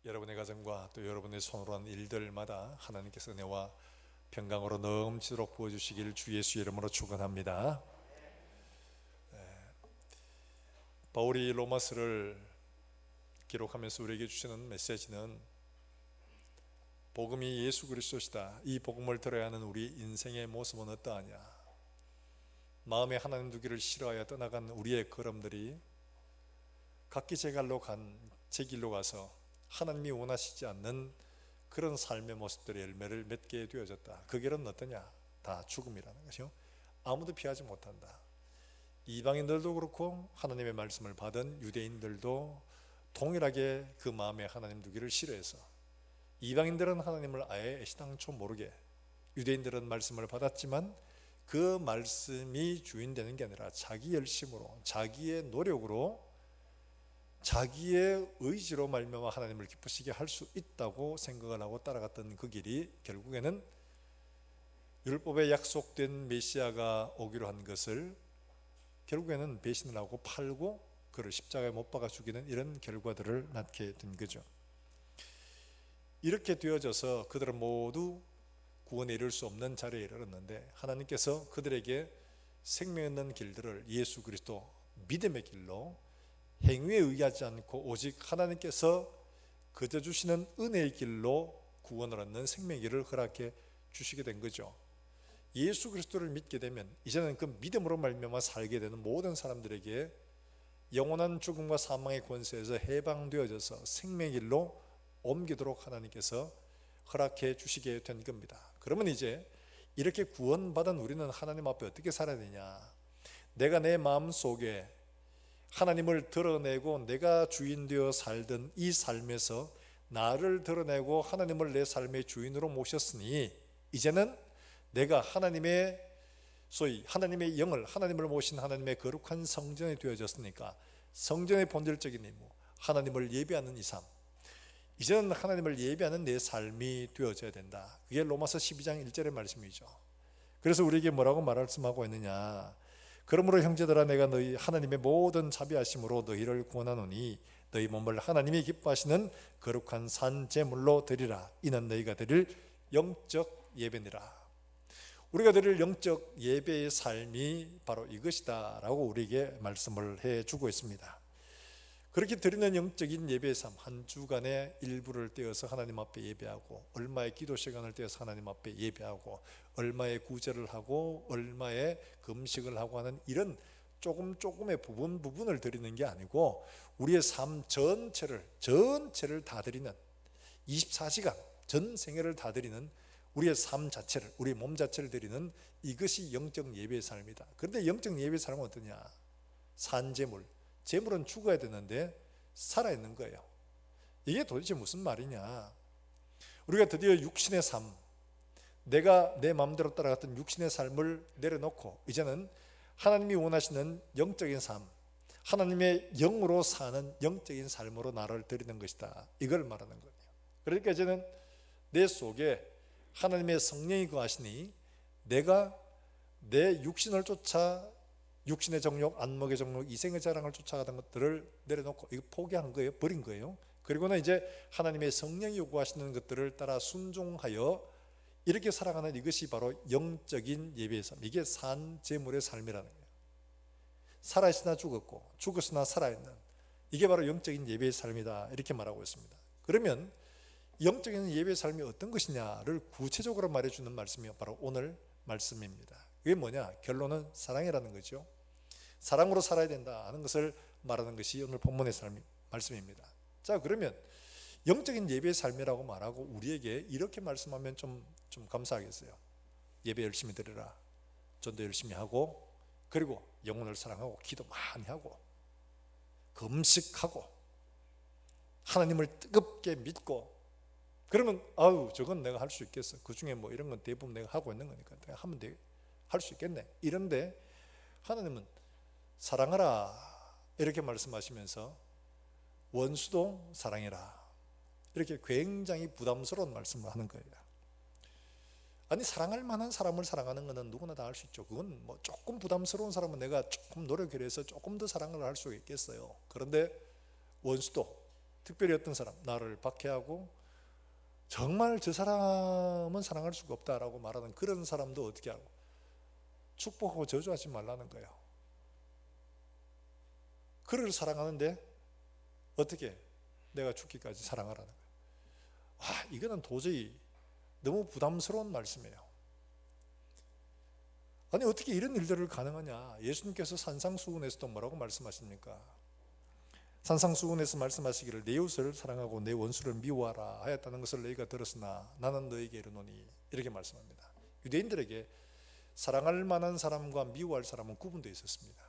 여러분의 가정과 또 여러분의 손으로 한 일들마다 하나님께서 은혜와 평강으로 넘치도록 부어주시길 주 예수 이름으로 축원합니다. 바울이 로마서를 기록하면서 우리에게 주시는 메시지는 복음이 예수 그리스도시다. 이 복음을 들어야 하는 우리 인생의 모습은 어떠하냐. 마음에 하나님 두기를 싫어하여 떠나간 우리의 걸음들이 각기 제 길로 가서 하나님이 원하시지 않는 그런 삶의 모습들의 열매를 맺게 되어졌다. 그 길은 어떠냐? 다 죽음이라는 것이요. 아무도 피하지 못한다. 이방인들도 그렇고 하나님의 말씀을 받은 유대인들도 동일하게 그 마음에 하나님 두기를 싫어해서, 이방인들은 하나님을 아예 애시당초 모르게, 유대인들은 말씀을 받았지만 그 말씀이 주인되는 게 아니라 자기 열심으로, 자기의 노력으로, 자기의 의지로 말미암아 하나님을 기쁘시게 할 수 있다고 생각을 하고 따라갔던 그 길이 결국에는 율법에 약속된 메시아가 오기로 한 것을 결국에는 배신을 하고 팔고 그를 십자가에 못 박아 죽이는 이런 결과들을 낳게 된 거죠. 이렇게 되어져서 그들은 모두 구원에 이를 수 없는 자리에 이르렀는데, 하나님께서 그들에게 생명 있는 길들을 예수 그리스도 믿음의 길로 행위에 의하지 않고 오직 하나님께서 그저 주시는 은혜의 길로 구원을 얻는 생명의 길을 허락해 주시게 된 거죠. 예수 그리스도를 믿게 되면 이제는 그 믿음으로 말미암아 살게 되는 모든 사람들에게 영원한 죽음과 사망의 권세에서 해방되어져서 생명의 길로 옮기도록 하나님께서 허락해 주시게 된 겁니다. 그러면 이제 이렇게 구원받은 우리는 하나님 앞에 어떻게 살아야 되냐? 내가 내 마음 속에 하나님을 드러내고 내가 주인 되어 살던 이 삶에서 나를 드러내고 하나님을 내 삶의 주인으로 모셨으니, 이제는 내가 하나님의 소위 하나님의 영을, 하나님을 모신 하나님의 거룩한 성전이 되어졌으니까 성전의 본질적인 임무, 하나님을 예배하는 이 삶, 이제는 하나님을 예배하는 내 삶이 되어져야 된다. 그게 로마서 12장 1절의 말씀이죠. 그래서 우리에게 뭐라고 말씀하고 있느냐? 그러므로 형제들아, 내가 너희 하나님의 모든 자비하심으로 너희를 구원하노니 너희 몸을 하나님이 기뻐하시는 거룩한 산 제물로 드리라. 이는 너희가 드릴 영적 예배니라. 우리가 드릴 영적 예배의 삶이 바로 이것이다 라고 우리에게 말씀을 해주고 있습니다. 그렇게 드리는 영적인 예배의 삶, 한 주간의 일부를 떼어서 하나님 앞에 예배하고, 얼마의 기도 시간을 떼어서 하나님 앞에 예배하고, 얼마의 구제를 하고, 얼마의 금식을 하고 하는 이런 조금의 부분을 드리는 게 아니고, 우리의 삶 전체를 다 드리는, 24시간 전 생애를 다 드리는 우리의 삶 자체를, 우리의 몸 자체를 드리는 이것이 영적 예배의 삶이다. 그런데 영적 예배의 삶은 어떠냐? 산제물, 재물은 죽어야 되는데 살아있는 거예요. 이게 도대체 무슨 말이냐? 우리가 드디어 육신의 삶, 내가 내 마음대로 따라갔던 육신의 삶을 내려놓고 이제는 하나님이 원하시는 영적인 삶, 하나님의 영으로 사는 영적인 삶으로 나를 드리는 것이다. 이걸 말하는 거예요. 그러니까 이제는 내 속에 하나님의 성령이 거하시니 내가 내 육신을 쫓아, 육신의 정욕, 안목의 정욕, 이생의 자랑을 쫓아가던 것들을 내려놓고 이거 포기한 거예요. 버린 거예요. 그리고는 이제 하나님의 성령이 요구하시는 것들을 따라 순종하여 이렇게 살아가는 이것이 바로 영적인 예배의 삶, 이게 산제물의 삶이라는 거예요. 살아있으나 죽었고 죽었으나 살아있는, 이게 바로 영적인 예배의 삶이다, 이렇게 말하고 있습니다. 그러면 영적인 예배의 삶이 어떤 것이냐를 구체적으로 말해주는 말씀이 바로 오늘 말씀입니다. 그게 뭐냐? 결론은 사랑이라는 거죠. 사랑으로 살아야 된다 하는 것을 말하는 것이 오늘 본문의 말씀입니다. 자, 그러면 영적인 예배의 삶이라고 말하고 우리에게 이렇게 말씀하면 좀 감사하겠어요. 예배 열심히 드려라, 전도 열심히 하고, 그리고 영혼을 사랑하고, 기도 많이 하고, 금식하고, 하나님을 뜨겁게 믿고, 그러면 아우 저건 내가 할 수 있겠어, 그 중에 뭐 이런 건 대부분 내가 하고 있는 거니까 내가 하면 할 수 있겠네. 이런데 하나님은 사랑하라 이렇게 말씀하시면서 원수도 사랑해라, 이렇게 굉장히 부담스러운 말씀을 하는 거예요. 아니, 사랑할 만한 사람을 사랑하는 것은 누구나 다 할 수 있죠. 그건 뭐 조금 부담스러운 사람은 내가 조금 노력을 해서 조금 더 사랑을 할 수 있겠어요. 그런데 원수도, 특별히 어떤 사람, 나를 박해하고 정말 저 사람은 사랑할 수가 없다라고 말하는 그런 사람도 어떻게 하고 축복하고 저주하지 말라는 거예요. 그를 사랑하는데 어떻게 내가 죽기까지 사랑하라는 거예요. 이거는 도저히 너무 부담스러운 말씀이에요. 아니 어떻게 이런 일들을 가능하냐. 예수님께서 산상수훈에서도 뭐라고 말씀하십니까? 산상수훈에서 말씀하시기를 내 이웃을 사랑하고 내 원수를 미워하라 하였다는 것을 너희가 들었으나 나는 너희에게 이르노니, 이렇게 말씀합니다. 유대인들에게 사랑할 만한 사람과 미워할 사람은 구분되어 있었습니다.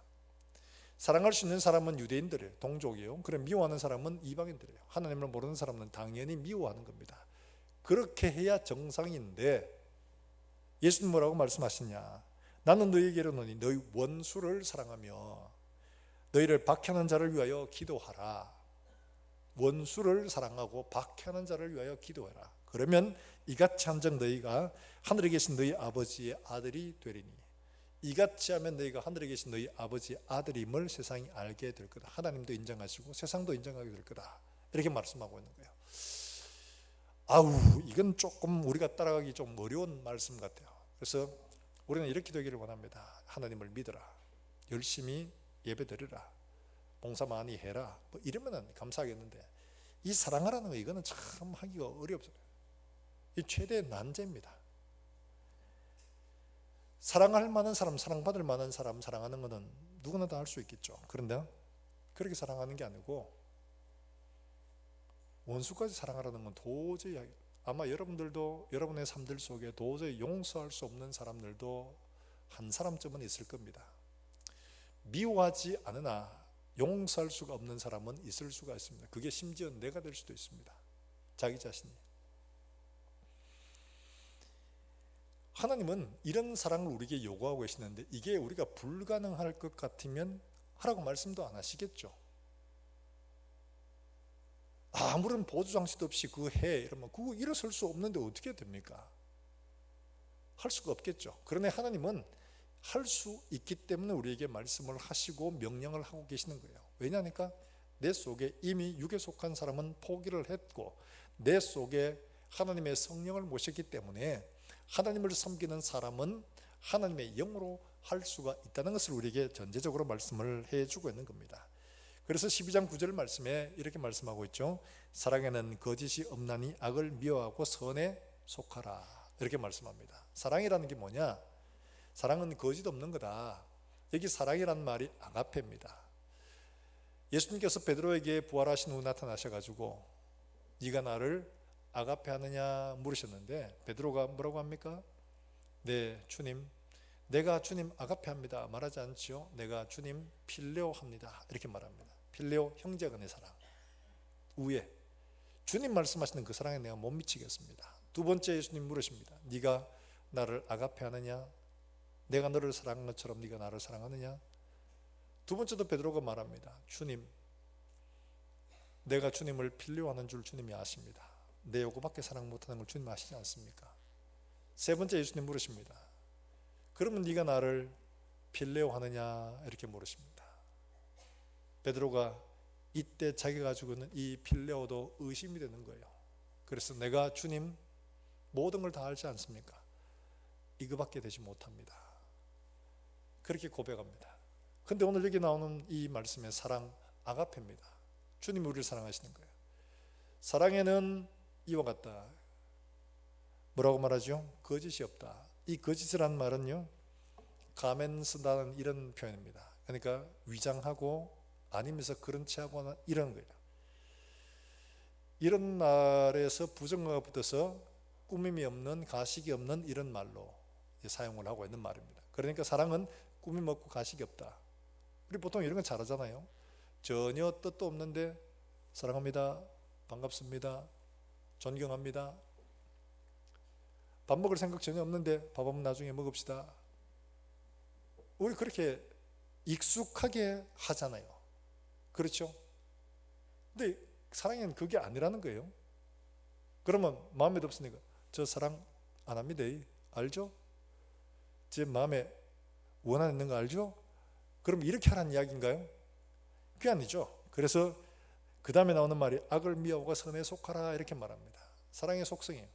사랑할 수 있는 사람은 유대인들이에요. 동족이에요. 그래 미워하는 사람은 이방인들이에요. 하나님을 모르는 사람은 당연히 미워하는 겁니다. 그렇게 해야 정상인데 예수님 뭐라고 말씀하시냐. 나는 너희에게 이르노니 너희 원수를 사랑하며 너희를 박해하는 자를 위하여 기도하라. 원수를 사랑하고 박해하는 자를 위하여 기도해라. 그러면 이같이 한즉 너희가 하늘에 계신 너희 아버지의 아들이 되리니, 이같이 하면 너희가 하늘에 계신 너희 아버지의 아들임을 세상이 알게 될 거다. 하나님도 인정하시고 세상도 인정하게 될 거다. 이렇게 말씀하고 있는 거예요. 이건 조금 우리가 따라가기 좀 어려운 말씀 같아요. 그래서 우리는 이렇게 되기를 원합니다. 하나님을 믿어라. 열심히 예배드리라. 봉사 많이 해라. 뭐 이러면 감사하겠는데 이 사랑하라는 거 이거는 참 하기가 어렵어요. 이 최대 난제입니다. 사랑할 만한 사람, 사랑받을 만한 사람 사랑하는 것은 누구나 다 할 수 있겠죠. 그런데 그렇게 사랑하는 게 아니고 원수까지 사랑하라는 건 도저히, 아마 여러분들도 여러분의 삶들 속에 도저히 용서할 수 없는 사람들도 한 사람쯤은 있을 겁니다. 미워하지 않으나 용서할 수가 없는 사람은 있을 수가 있습니다. 그게 심지어 내가 될 수도 있습니다. 자기 자신이. 하나님은 이런 사랑을 우리에게 요구하고 계시는데 이게 우리가 불가능할 것 같으면 하라고 말씀도 안 하시겠죠. 아무런 보조장치도 없이 그거 해 이러면 그거 일어설 수 없는데 어떻게 됩니까? 할 수가 없겠죠. 그러나 하나님은 할 수 있기 때문에 우리에게 말씀을 하시고 명령을 하고 계시는 거예요. 왜냐하니까 내 속에 이미 육에 속한 사람은 포기를 했고 내 속에 하나님의 성령을 모셨기 때문에 하나님을 섬기는 사람은 하나님의 영으로 할 수가 있다는 것을 우리에게 전제적으로 말씀을 해주고 있는 겁니다. 그래서 12장 9절 말씀에 이렇게 말씀하고 있죠. 사랑에는 거짓이 없나니 악을 미워하고 선에 속하라. 이렇게 말씀합니다. 사랑이라는 게 뭐냐? 사랑은 거짓 없는 거다. 여기 사랑이라는 말이 아가페입니다. 예수님께서 베드로에게 부활하신 후 나타나셔가지고 네가 나를 아가페 하느냐 물으셨는데 베드로가 뭐라고 합니까? 네 주님, 내가 주님 아가페 합니다 말하지 않지요. 내가 주님 필레오 합니다 이렇게 말합니다. 필레오 형제간의 사랑, 우애, 주님 말씀하시는 그 사랑에 내가 못 미치겠습니다. 두 번째 예수님 물으십니다. 네가 나를 아가페 하느냐? 내가 너를 사랑한 것처럼 네가 나를 사랑하느냐? 두 번째도 베드로가 말합니다. 주님, 내가 주님을 필요하는 줄 주님이 아십니다. 내 요구밖에 사랑 못하는 걸 주님 아시지 않습니까? 세 번째 예수님 물으십니다. 그러면 네가 나를 필레오 하느냐? 이렇게 물으십니다. 베드로가 이때 자기가 가지고 있는 이 필레오도 의심이 되는 거예요. 그래서 내가 주님 모든 걸 다 알지 않습니까? 이거밖에 되지 못합니다. 그렇게 고백합니다. 근데 오늘 여기 나오는 이 말씀의 사랑 아가페입니다. 주님이 우리를 사랑하시는 거예요. 사랑에는 이와 같다. 뭐라고 말하죠? 거짓이 없다. 이 거짓이라는 말은요, 가멘 쓴다는 이런 표현입니다. 그러니까 위장하고 아니면서 그런 체하거나 이런 거예요. 이런 말에서 부정어가 붙어서 꾸밈이 없는, 가식이 없는 이런 말로 사용을 하고 있는 말입니다. 그러니까 사랑은 꾸밈 없고 가식이 없다. 우리 보통 이런 거 잘하잖아요. 전혀 뜻도 없는데 사랑합니다, 반갑습니다, 존경합니다. 밥 먹을 생각 전혀 없는데 밥 한번 나중에 먹읍시다. 우리 그렇게 익숙하게 하잖아요. 그렇죠? 근데 사랑은 그게 아니라는 거예요. 그러면 마음에 없으니까 저 사랑 안 합니다. 알죠? 제 마음에 원 안 있는 거 알죠? 그럼 이렇게 하라는 이야기인가요? 그게 아니죠. 그래서 그 다음에 나오는 말이 악을 미워하고 선에 속하라 이렇게 말합니다. 사랑의 속성이에요.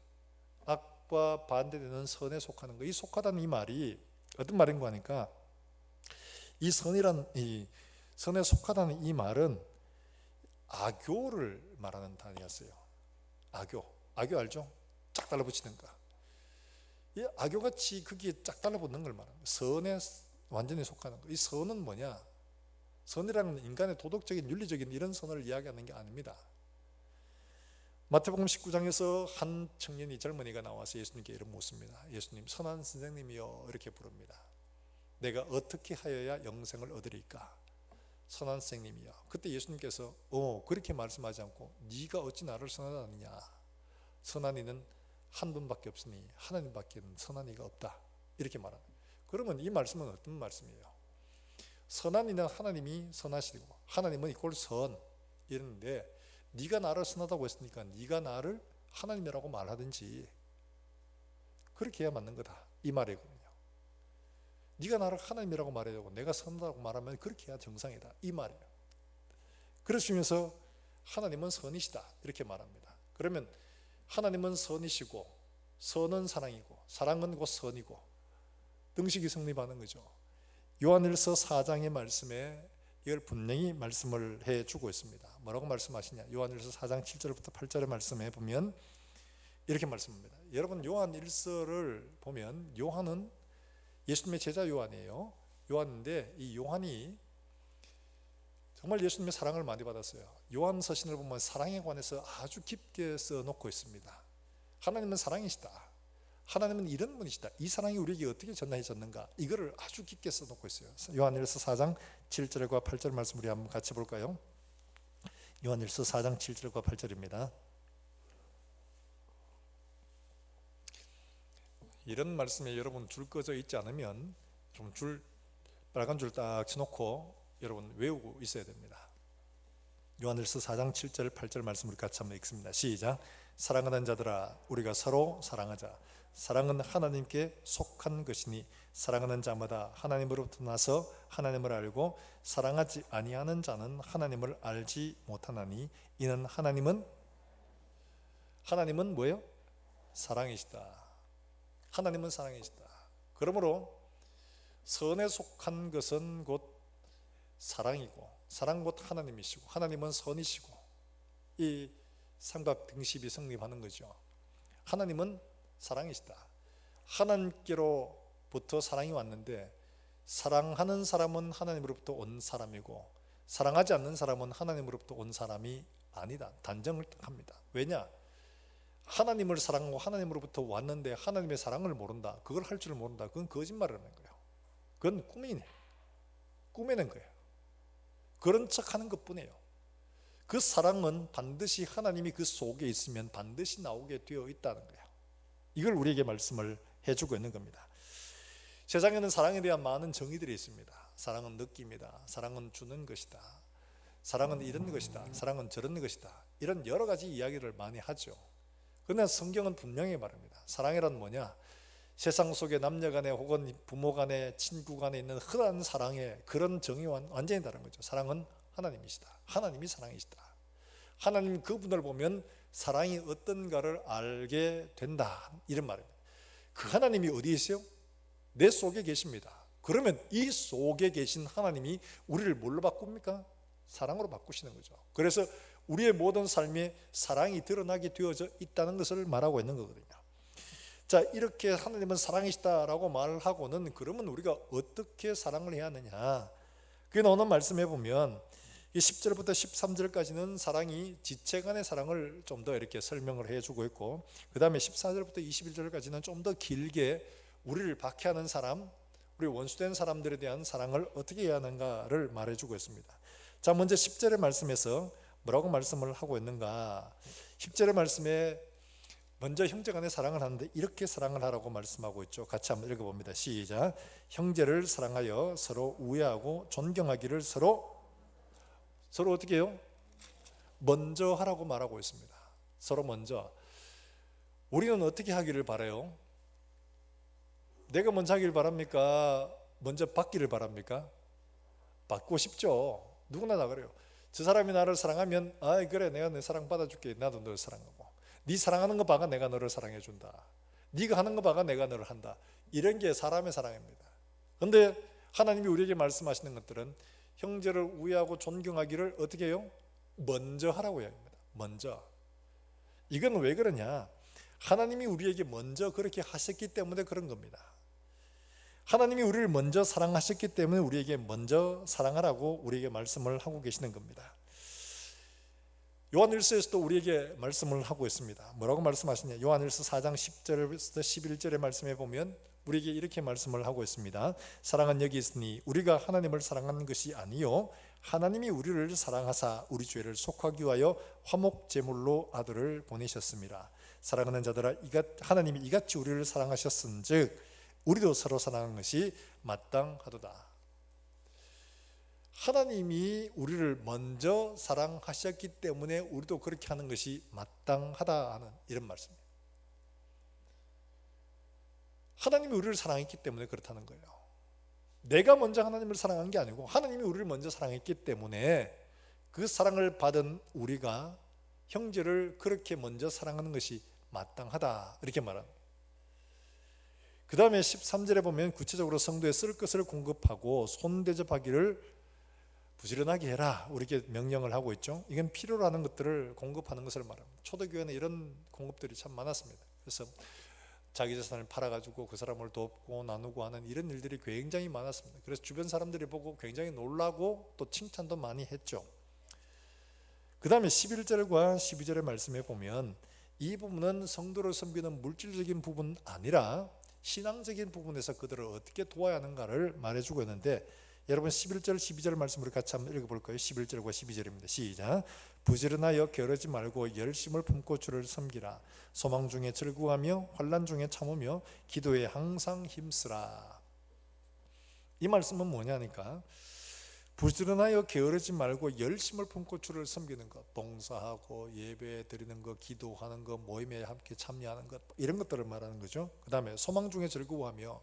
악과 반대되는 선에 속하는 거. 이 속하다는 이 말이 어떤 말인가 하니까 이 선에 속하다는 이 말은 악교를 말하는 단어였어요. 악교 알죠? 짝 달라붙이는 거. 이 악교같이 거기에 짝 달라붙는 걸 말합니다. 선에 완전히 속하는 거. 이 선은 뭐냐? 선이라는 인간의 도덕적인 윤리적인 이런 선을 이야기하는 게 아닙니다. 마태복음 19장에서 한 청년이 젊은이가 나와서 예수님께 이런 묻습니다. 예수님, 선한 선생님이여 이렇게 부릅니다. 내가 어떻게 하여야 영생을 얻으리까? 선한 선생님이여. 그때 예수님께서 그렇게 말씀하지 않고 네가 어찌 나를 선하느냐? 선한 이는 한 분밖에 없으니 하나님밖에 선한 이가 없다 이렇게 말합니다. 그러면 이 말씀은 어떤 말씀이에요? 선한 이는 하나님이 선하시고 하나님은 이꼴 선 이랬는데 네가 나를 선하다고 했으니까 네가 나를 하나님이라고 말하든지 그렇게 해야 맞는 거다 이 말이거든요. 네가 나를 하나님이라고 말해야 되고 내가 선하다고 말하면 그렇게 해야 정상이다 이 말이에요. 그러시면서 하나님은 선이시다 이렇게 말합니다. 그러면 하나님은 선이시고 선은 사랑이고 사랑은 곧 선이고 등식이 성립하는 거죠. 요한일서 4장의 말씀에 이걸 분명히 말씀을 해주고 있습니다. 뭐라고 말씀하시냐? 요한일서 4장 7절부터 8절의 말씀에 보면 이렇게 말씀합니다. 여러분 요한일서를 보면 요한은 예수님의 제자 요한이에요. 요한인데 이 요한이 정말 예수님의 사랑을 많이 받았어요. 요한 서신을 보면 사랑에 관해서 아주 깊게 써놓고 있습니다. 하나님은 사랑이시다. 하나님은 이런 분이시다. 이 사랑이 우리에게 어떻게 전달해졌는가? 이거를 아주 깊게 써놓고 있어요. 요한일서 4장 7절과 8절 말씀 우리 한번 같이 볼까요? 요한일서 4장 7절과 8절입니다. 이런 말씀에 여러분 줄 꺼져 있지 않으면 좀 빨간 줄 딱 쳐놓고 여러분 외우고 있어야 됩니다. 요한일서 4장 7절 8절 말씀을 같이 한번 읽습니다. 시작. 사랑하는 자들아 우리가 서로 사랑하자. 사랑은 하나님께 속한 것이니 사랑하는 자마다 하나님으로부터 나서 하나님을 알고 사랑하지 아니하는 자는 하나님을 알지 못하나니 이는 하나님은 뭐예요? 사랑이시다. 하나님은 사랑이시다. 그러므로 선에 속한 것은 곧 사랑이고 사랑 곧 하나님이시고 하나님은 선이시고 이 삼각 등식이 성립하는 거죠. 하나님은 사랑이시다. 하나님께로부터 사랑이 왔는데 사랑하는 사람은 하나님으로부터 온 사람이고 사랑하지 않는 사람은 하나님으로부터 온 사람이 아니다. 단정을 합니다. 왜냐? 하나님을 사랑하고 하나님으로부터 왔는데 하나님의 사랑을 모른다. 그걸 할 줄 모른다. 그건 거짓말을 하는 거예요. 그건 꿈이네. 꾸며낸 거예요. 그런 척하는 것뿐이에요. 그 사랑은 반드시 하나님이 그 속에 있으면 반드시 나오게 되어 있다는 거예요. 이걸 우리에게 말씀을 해주고 있는 겁니다. 세상에는 사랑에 대한 많은 정의들이 있습니다. 사랑은 느낌이다. 사랑은 주는 것이다. 사랑은 이런 것이다. 사랑은 저런 것이다. 이런 여러 가지 이야기를 많이 하죠. 그러나 성경은 분명히 말합니다. 사랑이란 뭐냐? 세상 속에 남녀 간에 혹은 부모 간에 친구 간에 있는 흔한 사랑의 그런 정의와는 완전히 다른 거죠. 사랑은 하나님이시다. 하나님이 사랑이시다. 하나님 그분을 보면 사랑이 어떤가를 알게 된다. 이런 말입니다. 그 하나님이 어디에 있어요? 내 속에 계십니다. 그러면 이 속에 계신 하나님이 우리를 뭘로 바꿉니까? 사랑으로 바꾸시는 거죠. 그래서 우리의 모든 삶에 사랑이 드러나게 되어져 있다는 것을 말하고 있는 거거든요. 자, 이렇게 하나님은 사랑이시다라고 말하고는 그러면 우리가 어떻게 사랑을 해야 하느냐? 그게 나오는 말씀해 보면 10절부터 13절까지는 사랑이 지체 간의 사랑을 좀 더 이렇게 설명을 해주고 있고 그 다음에 14절부터 21절까지는 좀 더 길게 우리를 박해하는 사람, 우리 원수된 사람들에 대한 사랑을 어떻게 해야 하는가를 말해주고 있습니다. 자, 먼저 10절의 말씀에서 뭐라고 말씀을 하고 있는가? 10절의 말씀에 먼저 형제 간의 사랑을 하는데 이렇게 사랑을 하라고 말씀하고 있죠. 같이 한번 읽어봅니다. 시작. 형제를 사랑하여 서로 우애하고 존경하기를 서로 어떻게 해요? 먼저 하라고 말하고 있습니다. 서로 먼저. 우리는 어떻게 하기를 바라요? 내가 먼저 하기를 바랍니까? 먼저 받기를 바랍니까? 받고 싶죠. 누구나 다 그래요. 저 사람이 나를 사랑하면 아 그래 내가 내 사랑 받아줄게. 나도 너를 사랑하고 네 사랑하는 거 봐가 내가 너를 사랑해준다. 네가 하는 거 봐가 내가 너를 한다. 이런 게 사람의 사랑입니다. 그런데 하나님이 우리에게 말씀하시는 것들은 형제를 우애하고 존경하기를 어떻게 해요? 먼저 하라고 이야기합니다. 먼저. 이건 왜 그러냐? 하나님이 우리에게 먼저 그렇게 하셨기 때문에 그런 겁니다. 하나님이 우리를 먼저 사랑하셨기 때문에 우리에게 먼저 사랑하라고 우리에게 말씀을 하고 계시는 겁니다. 요한일서에서도 우리에게 말씀을 하고 있습니다. 뭐라고 말씀하시냐? 요한일서 4장 10절부터 11절의 말씀에 보면 우리에게 이렇게 말씀을 하고 있습니다. 사랑은 여기 있으니 우리가 하나님을 사랑하는 것이 아니요 하나님이 우리를 사랑하사 우리 죄를 속하기 위하여 화목제물로 아들을 보내셨습니다. 사랑하는 자들아 하나님이 이같이 우리를 사랑하셨은즉 우리도 서로 사랑하는 것이 마땅하도다. 하나님이 우리를 먼저 사랑하셨기 때문에 우리도 그렇게 하는 것이 마땅하다 하는 이런 말씀입니다. 하나님이 우리를 사랑했기 때문에 그렇다는 거예요. 내가 먼저 하나님을 사랑한 게 아니고 하나님이 우리를 먼저 사랑했기 때문에 그 사랑을 받은 우리가 형제를 그렇게 먼저 사랑하는 것이 마땅하다 이렇게 말합니다. 그 다음에 13절에 보면 구체적으로 성도에 쓸 것을 공급하고 손대접하기를 부지런하게 해라 우리에게 명령을 하고 있죠. 이건 필요로 하는 것들을 공급하는 것을 말합니다. 초대교회는 이런 공급들이 참 많았습니다. 그래서 자기 재산을 팔아가지고 그 사람을 돕고 나누고 하는 이런 일들이 굉장히 많았습니다. 그래서 주변 사람들이 보고 굉장히 놀라고 또 칭찬도 많이 했죠. 그 다음에 11절과 12절의 말씀에 보면 이 부분은 성도를 섬기는 물질적인 부분 아니라 신앙적인 부분에서 그들을 어떻게 도와야 하는가를 말해주고 있는데 여러분 11절 12절 말씀을 같이 한번 읽어볼까요? 11절과 12절입니다. 시작. 부지런하여 게으르지 말고 열심을 품고 주를 섬기라. 소망 중에 즐거워하며 환난 중에 참으며 기도에 항상 힘쓰라. 이 말씀은 뭐냐니까 부지런하여 게으르지 말고 열심을 품고 주를 섬기는 것, 봉사하고 예배 드리는 것, 기도하는 것, 모임에 함께 참여하는 것 이런 것들을 말하는 거죠. 그 다음에 소망 중에 즐거워하며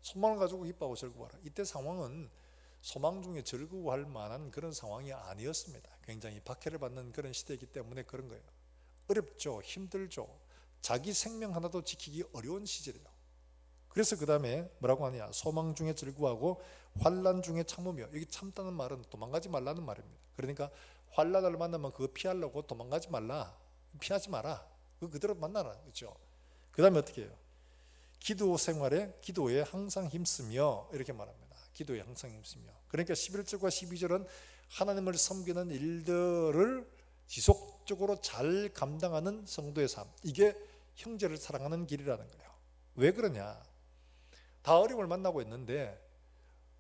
소망을 가지고 기뻐하고 즐거워하라. 이때 상황은 소망 중에 즐거워할 만한 그런 상황이 아니었습니다. 굉장히 박해를 받는 그런 시대이기 때문에 그런 거예요. 어렵죠. 힘들죠. 자기 생명 하나도 지키기 어려운 시절이에요. 그래서 그 다음에 뭐라고 하냐? 소망 중에 즐거워하고 환난 중에 참으며. 여기 참다는 말은 도망가지 말라는 말입니다. 그러니까 환난을 만나면 그거 피하려고 도망가지 말라. 피하지 마라. 그대로 만나라. 그렇죠? 그 다음에 어떻게 해요? 기도 생활에 기도에 항상 힘쓰며 이렇게 말합니다. 기도에 항상 힘쓰며. 그러니까 11절과 12절은 하나님을 섬기는 일들을 지속적으로 잘 감당하는 성도의 삶. 이게 형제를 사랑하는 길이라는 거예요. 왜 그러냐? 다 어려움을 만나고 있는데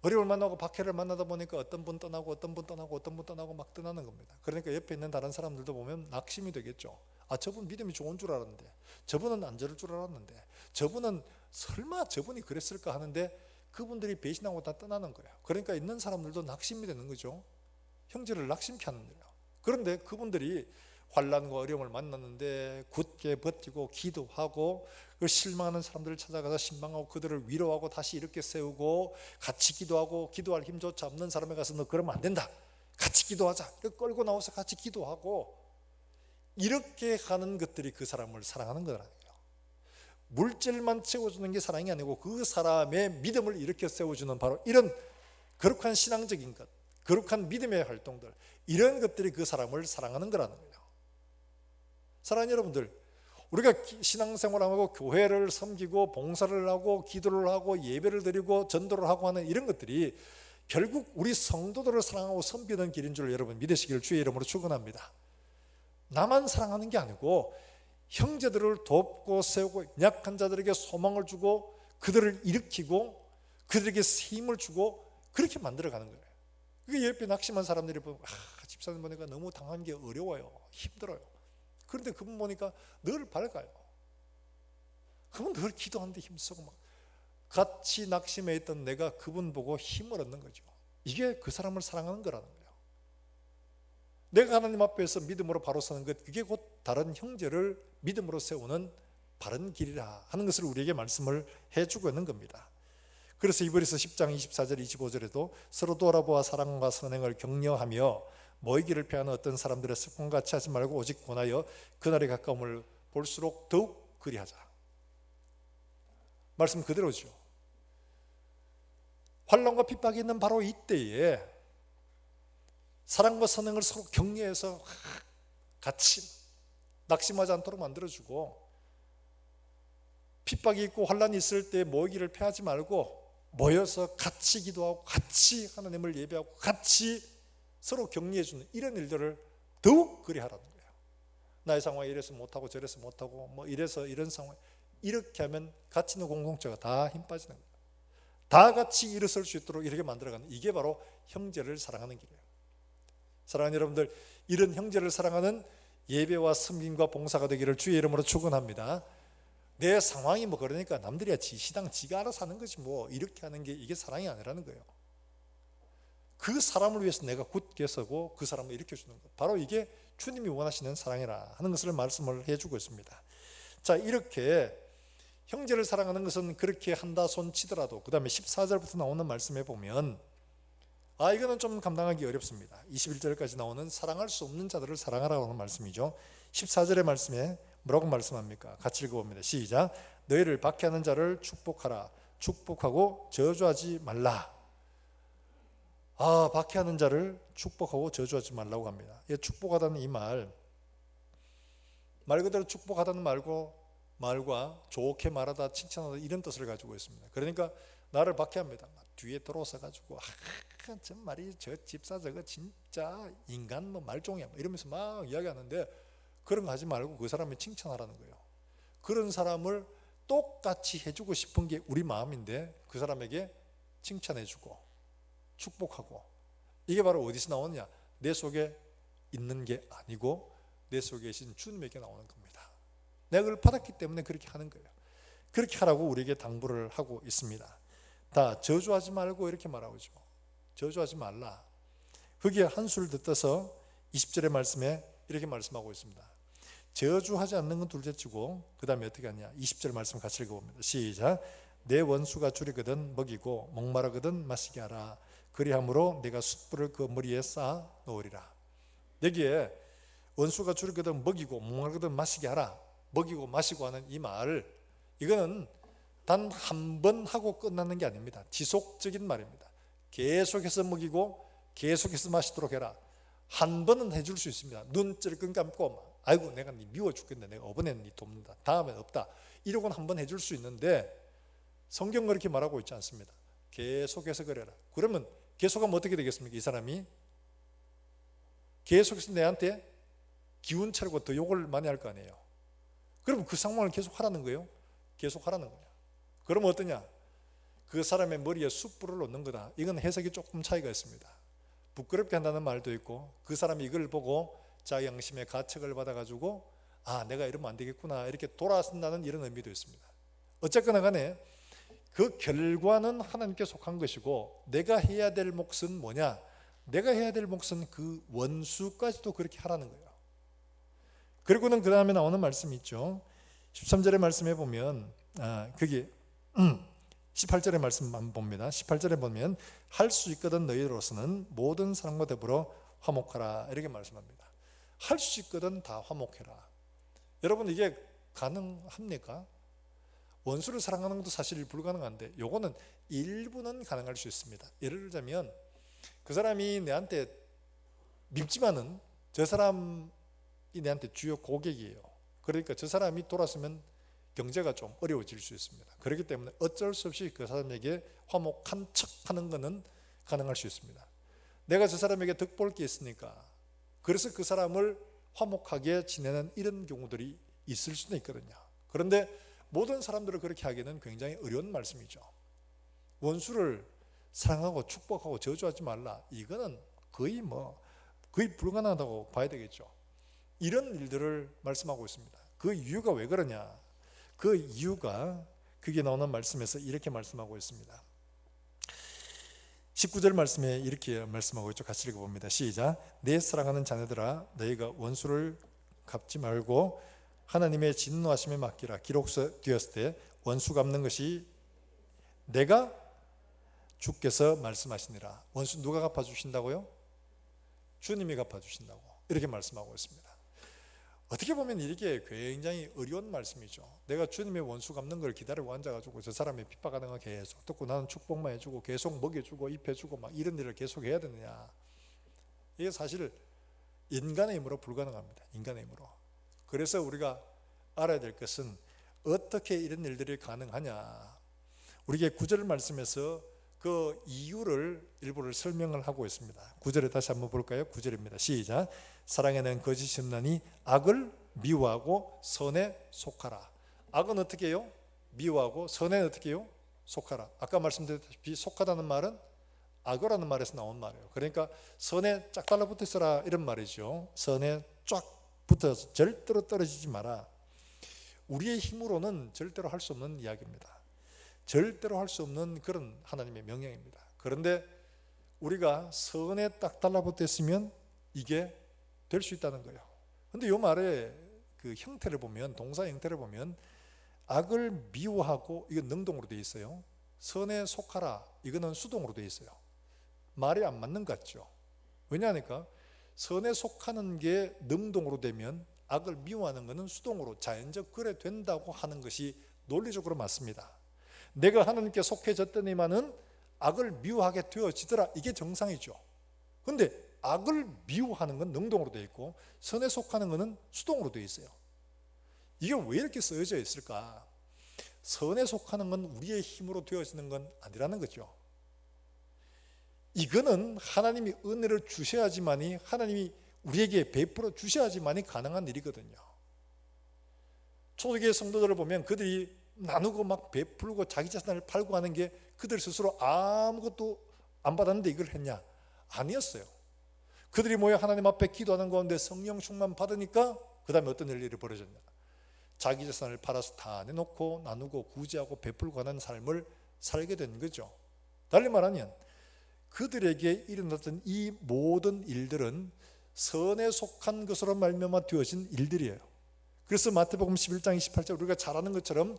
어려움을 만나고 박해를 만나다 보니까 어떤 분 떠나고 어떤 분 떠나고 어떤 분 떠나고 막 떠나는 겁니다. 그러니까 옆에 있는 다른 사람들도 보면 낙심이 되겠죠. 아, 저분 믿음이 좋은 줄 알았는데, 저분은 안 저럴 줄 알았는데, 저분은 설마 저분이 그랬을까 하는데 그분들이 배신하고 다 떠나는 거예요. 그러니까 있는 사람들도 낙심이 되는 거죠. 형제를 낙심케 하는 거예요. 그런데 그분들이 환난과 어려움을 만났는데 굳게 버티고 기도하고 실망하는 사람들을 찾아가서 신방하고 그들을 위로하고 다시 이렇게 세우고 같이 기도하고 기도할 힘조차 없는 사람에 가서 너 그러면 안 된다. 같이 기도하자. 이렇게 끌고 나와서 같이 기도하고 이렇게 하는 것들이 그 사람을 사랑하는 거라는 거예요. 물질만 채워주는 게 사랑이 아니고 그 사람의 믿음을 일으켜 세워주는 바로 이런 거룩한 신앙적인 것, 거룩한 믿음의 활동들, 이런 것들이 그 사람을 사랑하는 거라는 거예요. 사랑하는 여러분들, 우리가 신앙생활하고 교회를 섬기고 봉사를 하고 기도를 하고 예배를 드리고 전도를 하고 하는 이런 것들이 결국 우리 성도들을 사랑하고 섬기는 길인 줄 여러분 믿으시기를 주의 이름으로 축원합니다. 나만 사랑하는 게 아니고 형제들을 돕고 세우고 약한 자들에게 소망을 주고 그들을 일으키고 그들에게 힘을 주고 그렇게 만들어가는 거예요. 그게 옆에 낙심한 사람들이 보면 집사님 보니까 너무 당한 게 어려워요. 힘들어요. 그런데 그분 보니까 늘 밝아요. 그분 늘 기도하는데 힘쓰고 막 같이 낙심해 있던 내가 그분 보고 힘을 얻는 거죠. 이게 그 사람을 사랑하는 거라는 거예요. 내가 하나님 앞에서 믿음으로 바로 서는 것, 그게 곧 다른 형제를 믿음으로 세우는 바른 길이라 하는 것을 우리에게 말씀을 해주고 있는 겁니다. 그래서 히브리서 10장 24절 25절에도 서로 돌아보아 사랑과 선행을 격려하며 모이기를 피하는 어떤 사람들의 습관같이 하지 말고 오직 권하여 그날의 가까움을 볼수록 더욱 그리하자. 말씀 그대로죠. 환난과 핍박이 있는 바로 이때에 사랑과 선행을 서로 격려해서 같이 낙심하지 않도록 만들어주고, 핍박이 있고 환난이 있을 때 모이기를 피하지 말고 모여서 같이 기도하고 같이 하나님을 예배하고 같이 서로 격려해주는 이런 일들을 더욱 그리하라는 거예요. 나의 상황이 이래서 못하고 저래서 못하고 뭐 이래서 이런 상황, 이렇게 하면 같이 있는 공동체가 다 힘 빠지는 거예요. 다 같이 일어설 수 있도록 이렇게 만들어가는, 이게 바로 형제를 사랑하는 길이에요. 사랑하는 여러분들, 이런 형제를 사랑하는 예배와 섬김과 봉사가 되기를 주의 이름으로 축원합니다. 내 상황이 뭐 그러니까 남들이야 지시당 지가 알아서 하는 거지 뭐 이렇게 하는 게 이게 사랑이 아니라는 거예요. 그 사람을 위해서 내가 굳게 서고 그 사람을 일으켜주는 것, 바로 이게 주님이 원하시는 사랑이라 하는 것을 말씀을 해주고 있습니다. 자, 이렇게 형제를 사랑하는 것은 그렇게 한다 손 치더라도, 그 다음에 14절부터 나오는 말씀에 보면 이거는 좀 감당하기 어렵습니다. 21절까지 나오는 사랑할 수 없는 자들을 사랑하라고 하는 말씀이죠. 14절의 말씀에 뭐라고 말씀합니까? 같이 읽어봅니다. 시작. 너희를 박해하는 자를 축복하라. 축복하고 저주하지 말라. 박해하는 자를 축복하고 저주하지 말라고 합니다. 축복하다는 이 말 그대로 축복하다는 말과 좋게 말하다, 칭찬하다 이런 뜻을 가지고 있습니다. 그러니까 나를 박해합니다. 뒤에 들어서 가지고 정말이 저 집사 저거 진짜 인간 뭐 말종이야 이러면서 막 이야기하는데, 그런 거 하지 말고 그 사람을 칭찬하라는 거예요. 그런 사람을 똑같이 해주고 싶은 게 우리 마음인데 그 사람에게 칭찬해주고 축복하고, 이게 바로 어디서 나오느냐? 내 속에 있는 게 아니고 내 속에 계신 주님에게 나오는 겁니다. 내가 그걸 받았기 때문에 그렇게 하는 거예요. 그렇게 하라고 우리에게 당부를 하고 있습니다. 다 저주하지 말고 이렇게 말하고 있죠. 저주하지 말라. 거기에 한술 더 떠서 20절의 말씀에 이렇게 말씀하고 있습니다. 저주하지 않는 건 둘째치고 그 다음에 어떻게 하냐? 20절 말씀 같이 읽어봅니다. 시작. 내 원수가 줄이거든 먹이고 목마르거든 마시게 하라. 그리함으로 내가 숯불을 그 머리에 쌓아 놓으리라. 여기에 원수가 줄이거든 먹이고 목마르거든 마시게 하라, 먹이고 마시고 하는 이 말, 이거는 단 한 번 하고 끝나는 게 아닙니다. 지속적인 말입니다. 계속해서 먹이고 계속해서 마시도록 해라. 한 번은 해줄 수 있습니다. 눈 찔끔 감고 아이고 내가 네 미워 죽겠네, 내가 이번에는 네 돕는다, 다음엔 없다, 이러고는 한 번 해줄 수 있는데 성경은 그렇게 말하고 있지 않습니다. 계속해서 그래라. 그러면 계속하면 어떻게 되겠습니까? 이 사람이 계속해서 내한테 기운 차리고 더 욕을 많이 할 거 아니에요. 그럼 그 상황을 계속 하라는 거예요. 계속 하라는 거예요. 그러면 어떠냐? 그 사람의 머리에 숯불을 놓는 거다. 이건 해석이 조금 차이가 있습니다. 부끄럽게 한다는 말도 있고, 그 사람이 이걸 보고 자기 양심의 가책을 받아가지고 내가 이러면 안 되겠구나 이렇게 돌아선다는 이런 의미도 있습니다. 어쨌거나 간에 그 결과는 하나님께 속한 것이고, 내가 해야 될 몫은 뭐냐? 내가 해야 될 몫은 그 원수까지도 그렇게 하라는 거예요. 그리고는 그 다음에 나오는 말씀이 있죠. 13절의 말씀에 보면 거기 18절의 말씀만 봅니다. 18절에 보면 할 수 있거든 너희로서는 모든 사람과 더불어 화목하라 이렇게 말씀합니다. 할 수 있거든 다 화목해라. 여러분, 이게 가능합니까? 원수를 사랑하는 것도 사실 불가능한데 요거는 일부는 가능할 수 있습니다. 예를 들자면 그 사람이 내한테 밉지만은 저 사람이 내한테 주요 고객이에요. 그러니까 저 사람이 돌아서면 경제가 좀 어려워질 수 있습니다. 그렇기 때문에 어쩔 수 없이 그 사람에게 화목한 척하는 것은 가능할 수 있습니다. 내가 저 사람에게 덕볼 게 있으니까 그래서 그 사람을 화목하게 지내는 이런 경우들이 있을 수도 있거든요. 그런데 모든 사람들을 그렇게 하기는 굉장히 어려운 말씀이죠. 원수를 사랑하고 축복하고 저주하지 말라, 이거는 거의 불가능하다고 봐야 되겠죠. 이런 일들을 말씀하고 있습니다. 그 이유가 왜 그러냐? 그 이유가 그게 나오는 말씀에서 이렇게 말씀하고 있습니다. 19절 말씀에 이렇게 말씀하고 있죠. 같이 읽어봅니다. 시작. 내 사랑하는 자녀들아, 너희가 원수를 갚지 말고 하나님의 진노하심에 맡기라. 기록되었을 때 원수 갚는 것이 내가 주께서 말씀하시니라. 원수 누가 갚아주신다고요? 주님이 갚아주신다고 이렇게 말씀하고 있습니다. 어떻게 보면 이게 굉장히 어려운 말씀이죠. 내가 주님의 원수 갚는 걸 기다리고 앉아가지고 저 사람이 핍박하는 거 계속 듣고 나는 축복만 해주고 계속 먹여주고 입혀주고 막 이런 일을 계속 해야 되느냐. 이게 사실 인간의 힘으로 불가능합니다. 인간의 힘으로. 그래서 우리가 알아야 될 것은 어떻게 이런 일들이 가능하냐. 우리에게 9절 말씀에서 그 이유를 일부를 설명을 하고 있습니다. 9절에 다시 한번 볼까요? 9절입니다. 시작. 사랑에는 거짓이 없나니 악을 미워하고 선에 속하라. 악은 어떻게 해요? 미워하고 선에 어떻게 해요? 속하라. 아까 말씀드렸다시피 속하다는 말은 악어라는 말에서 나온 말이에요. 그러니까 선에 쫙 달라붙어 있어라 이런 말이죠. 선에 쫙 붙어서 절대로 떨어지지 마라. 우리의 힘으로는 절대로 할 수 없는 이야기입니다. 절대로 할 수 없는 그런 하나님의 명령입니다. 그런데 우리가 선에 딱 달라붙어 있으면 이게 될 수 있다는 거예요. 근데 이 말의 그 형태를 보면, 동사 형태를 보면 악을 미워하고, 이건 능동으로 되어 있어요. 선에 속하라, 이거는 수동으로 되어 있어요. 말이 안 맞는 것 같죠. 왜냐하니까 선에 속하는 게 능동으로 되면 악을 미워하는 것은 수동으로 자연적 그래 된다고 하는 것이 논리적으로 맞습니다. 내가 하나님께 속해졌더니만은 악을 미워하게 되어지더라, 이게 정상이죠. 근데 악을 미워하는 건 능동으로 되어 있고 선에 속하는 것은 수동으로 되어 있어요. 이게 왜 이렇게 쓰여져 있을까? 선에 속하는 건 우리의 힘으로 되어지는 건 아니라는 거죠. 이거는 하나님이 은혜를 주셔야지만이, 하나님이 우리에게 베풀어 주셔야지만이 가능한 일이거든요. 초대교회 성도들을 보면 그들이 나누고 막 베풀고 자기 자산을 팔고 하는 게 그들 스스로 아무것도 안 받았는데 이걸 했냐? 아니었어요. 그들이 모여 하나님 앞에 기도하는 가운데 성령 충만 받으니까 그 다음에 어떤 일이 벌어졌냐? 자기 자산을 팔아서 다 내놓고 나누고 구제하고 베풀고 하는 삶을 살게 된 거죠. 달리 말하면 그들에게 일어났던 이 모든 일들은 선에 속한 것으로 말미암아 되어진 일들이에요. 그래서 마태복음 11장 28절 우리가 잘 아는 것처럼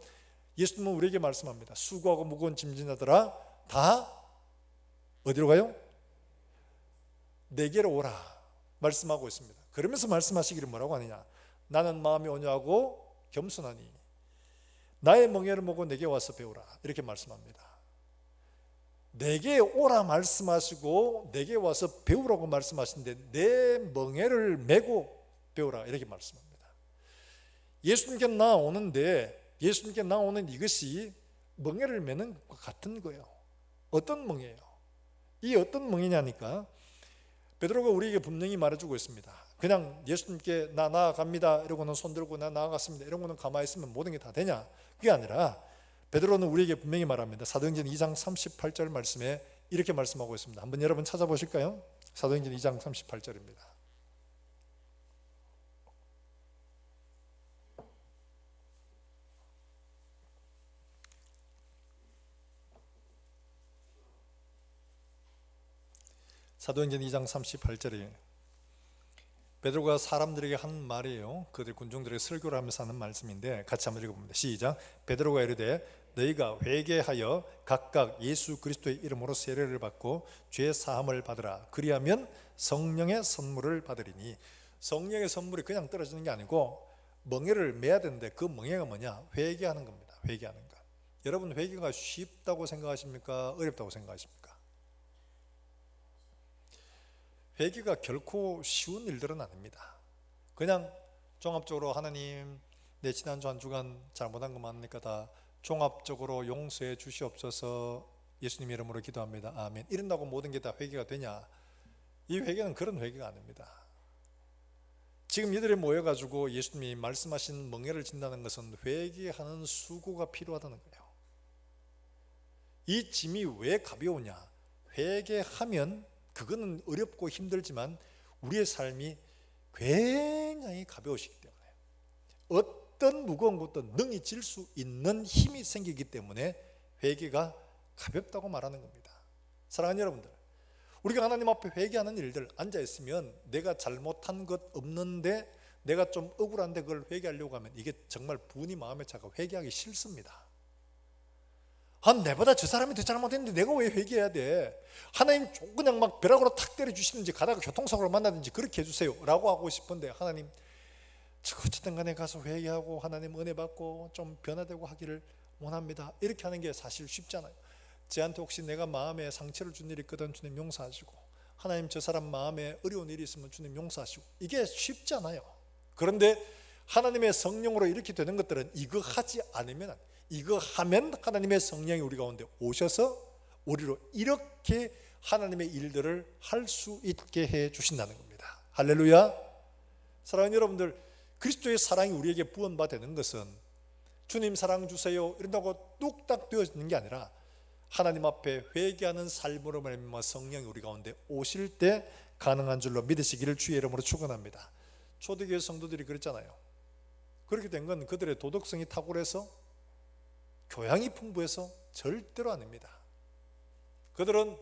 예수님은 우리에게 말씀합니다. 수고하고 무거운 짐진 자들아 다 어디로 가요? 내게로 오라 말씀하고 있습니다. 그러면서 말씀하시기를 뭐라고 하느냐? 나는 마음이 온유하고 겸손하니 나의 멍에를 먹고 내게 와서 배우라 이렇게 말씀합니다. 내게 오라 말씀하시고 내게 와서 배우라고 말씀하시는데 내 멍에를 메고 배우라 이렇게 말씀합니다. 예수님께 나오는데 예수님께 나오는 이것이 멍에를 메는 것과 같은 거예요. 어떤 멍에예요? 이 어떤 멍에냐니까 베드로가 우리에게 분명히 말해주고 있습니다. 그냥 예수님께 나 나아갑니다 이러고는 손 들고 나 나아갔습니다 이러고는 가만히 있으면 모든 게 다 되냐? 그게 아니라 베드로는 우리에게 분명히 말합니다. 사도행전 2장 38절 말씀에 이렇게 말씀하고 있습니다. 한번 여러분 찾아보실까요? 사도행전 2장 38절입니다. 사도행전 2장 38절이에요. 베드로가 사람들에게 한 말이에요. 그들 군중들에게 설교를 하면서 하는 말씀인데 같이 한번 읽어봅니다. 시작. 베드로가 이르되 너희가 회개하여 각각 예수 그리스도의 이름으로 세례를 받고 죄 사함을 받으라. 그리하면 성령의 선물을 받으리니. 성령의 선물이 그냥 떨어지는 게 아니고 멍에를 메야 되는데 그 멍에가 뭐냐? 회개하는 겁니다. 회개하는 것. 여러분 회개가 쉽다고 생각하십니까? 어렵다고 생각하십니까? 회개가 결코 쉬운 일들은 아닙니다. 그냥 종합적으로 하나님 내 지난주 한 주간 잘못한 거 많으니까 다 종합적으로 용서해 주시옵소서 예수님 이름으로 기도합니다. 아멘. 이런다고 모든 게 다 회개가 되냐? 이 회개는 그런 회개가 아닙니다. 지금 이들이 모여가지고 예수님이 말씀하신 멍에를 진다는 것은 회개하는 수고가 필요하다는 거예요. 이 짐이 왜 가벼우냐? 회개하면 그거는 어렵고 힘들지만 우리의 삶이 굉장히 가벼우시기 때문에 어떤 무거운 것도 능히 질 수 있는 힘이 생기기 때문에 회개가 가볍다고 말하는 겁니다. 사랑하는 여러분들, 우리가 하나님 앞에 회개하는 일들 앉아있으면 내가 잘못한 것 없는데 내가 좀 억울한데 그걸 회개하려고 하면 이게 정말 분이 마음에 차가 회개하기 싫습니다. 내보다 저 사람이 더 잘못했는데 내가 왜 회개해야 돼? 하나님 그냥 막 벼락으로 탁 때려주시든지 가다가 교통사고를 만나든지 그렇게 해주세요 라고 하고 싶은데, 하나님 어쨌든 간에 가서 회개하고 하나님 은혜 받고 좀 변화되고 하기를 원합니다, 이렇게 하는 게 사실 쉽잖아요. 저한테 혹시 내가 마음에 상처를 준 일이 있거든 주님 용서하시고, 하나님 저 사람 마음에 어려운 일이 있으면 주님 용서하시고, 이게 쉽잖아요. 그런데 하나님의 성령으로 이렇게 되는 것들은 이거 하지 않으면, 이거 하면 하나님의 성령이 우리 가운데 오셔서 우리로 이렇게 하나님의 일들을 할 수 있게 해 주신다는 겁니다. 할렐루야. 사랑하는 여러분들, 그리스도의 사랑이 우리에게 부은바되는 것은 주님 사랑 주세요 이런다고 뚝딱 되어지는 게 아니라 하나님 앞에 회개하는 삶으로 말미암아 성령이 우리 가운데 오실 때 가능한 줄로 믿으시기를 주의 이름으로 축원합니다. 초대교회 성도들이 그랬잖아요. 그렇게 된 건 그들의 도덕성이 탁월해서 교양이 풍부해서 절대로 아닙니다. 그들은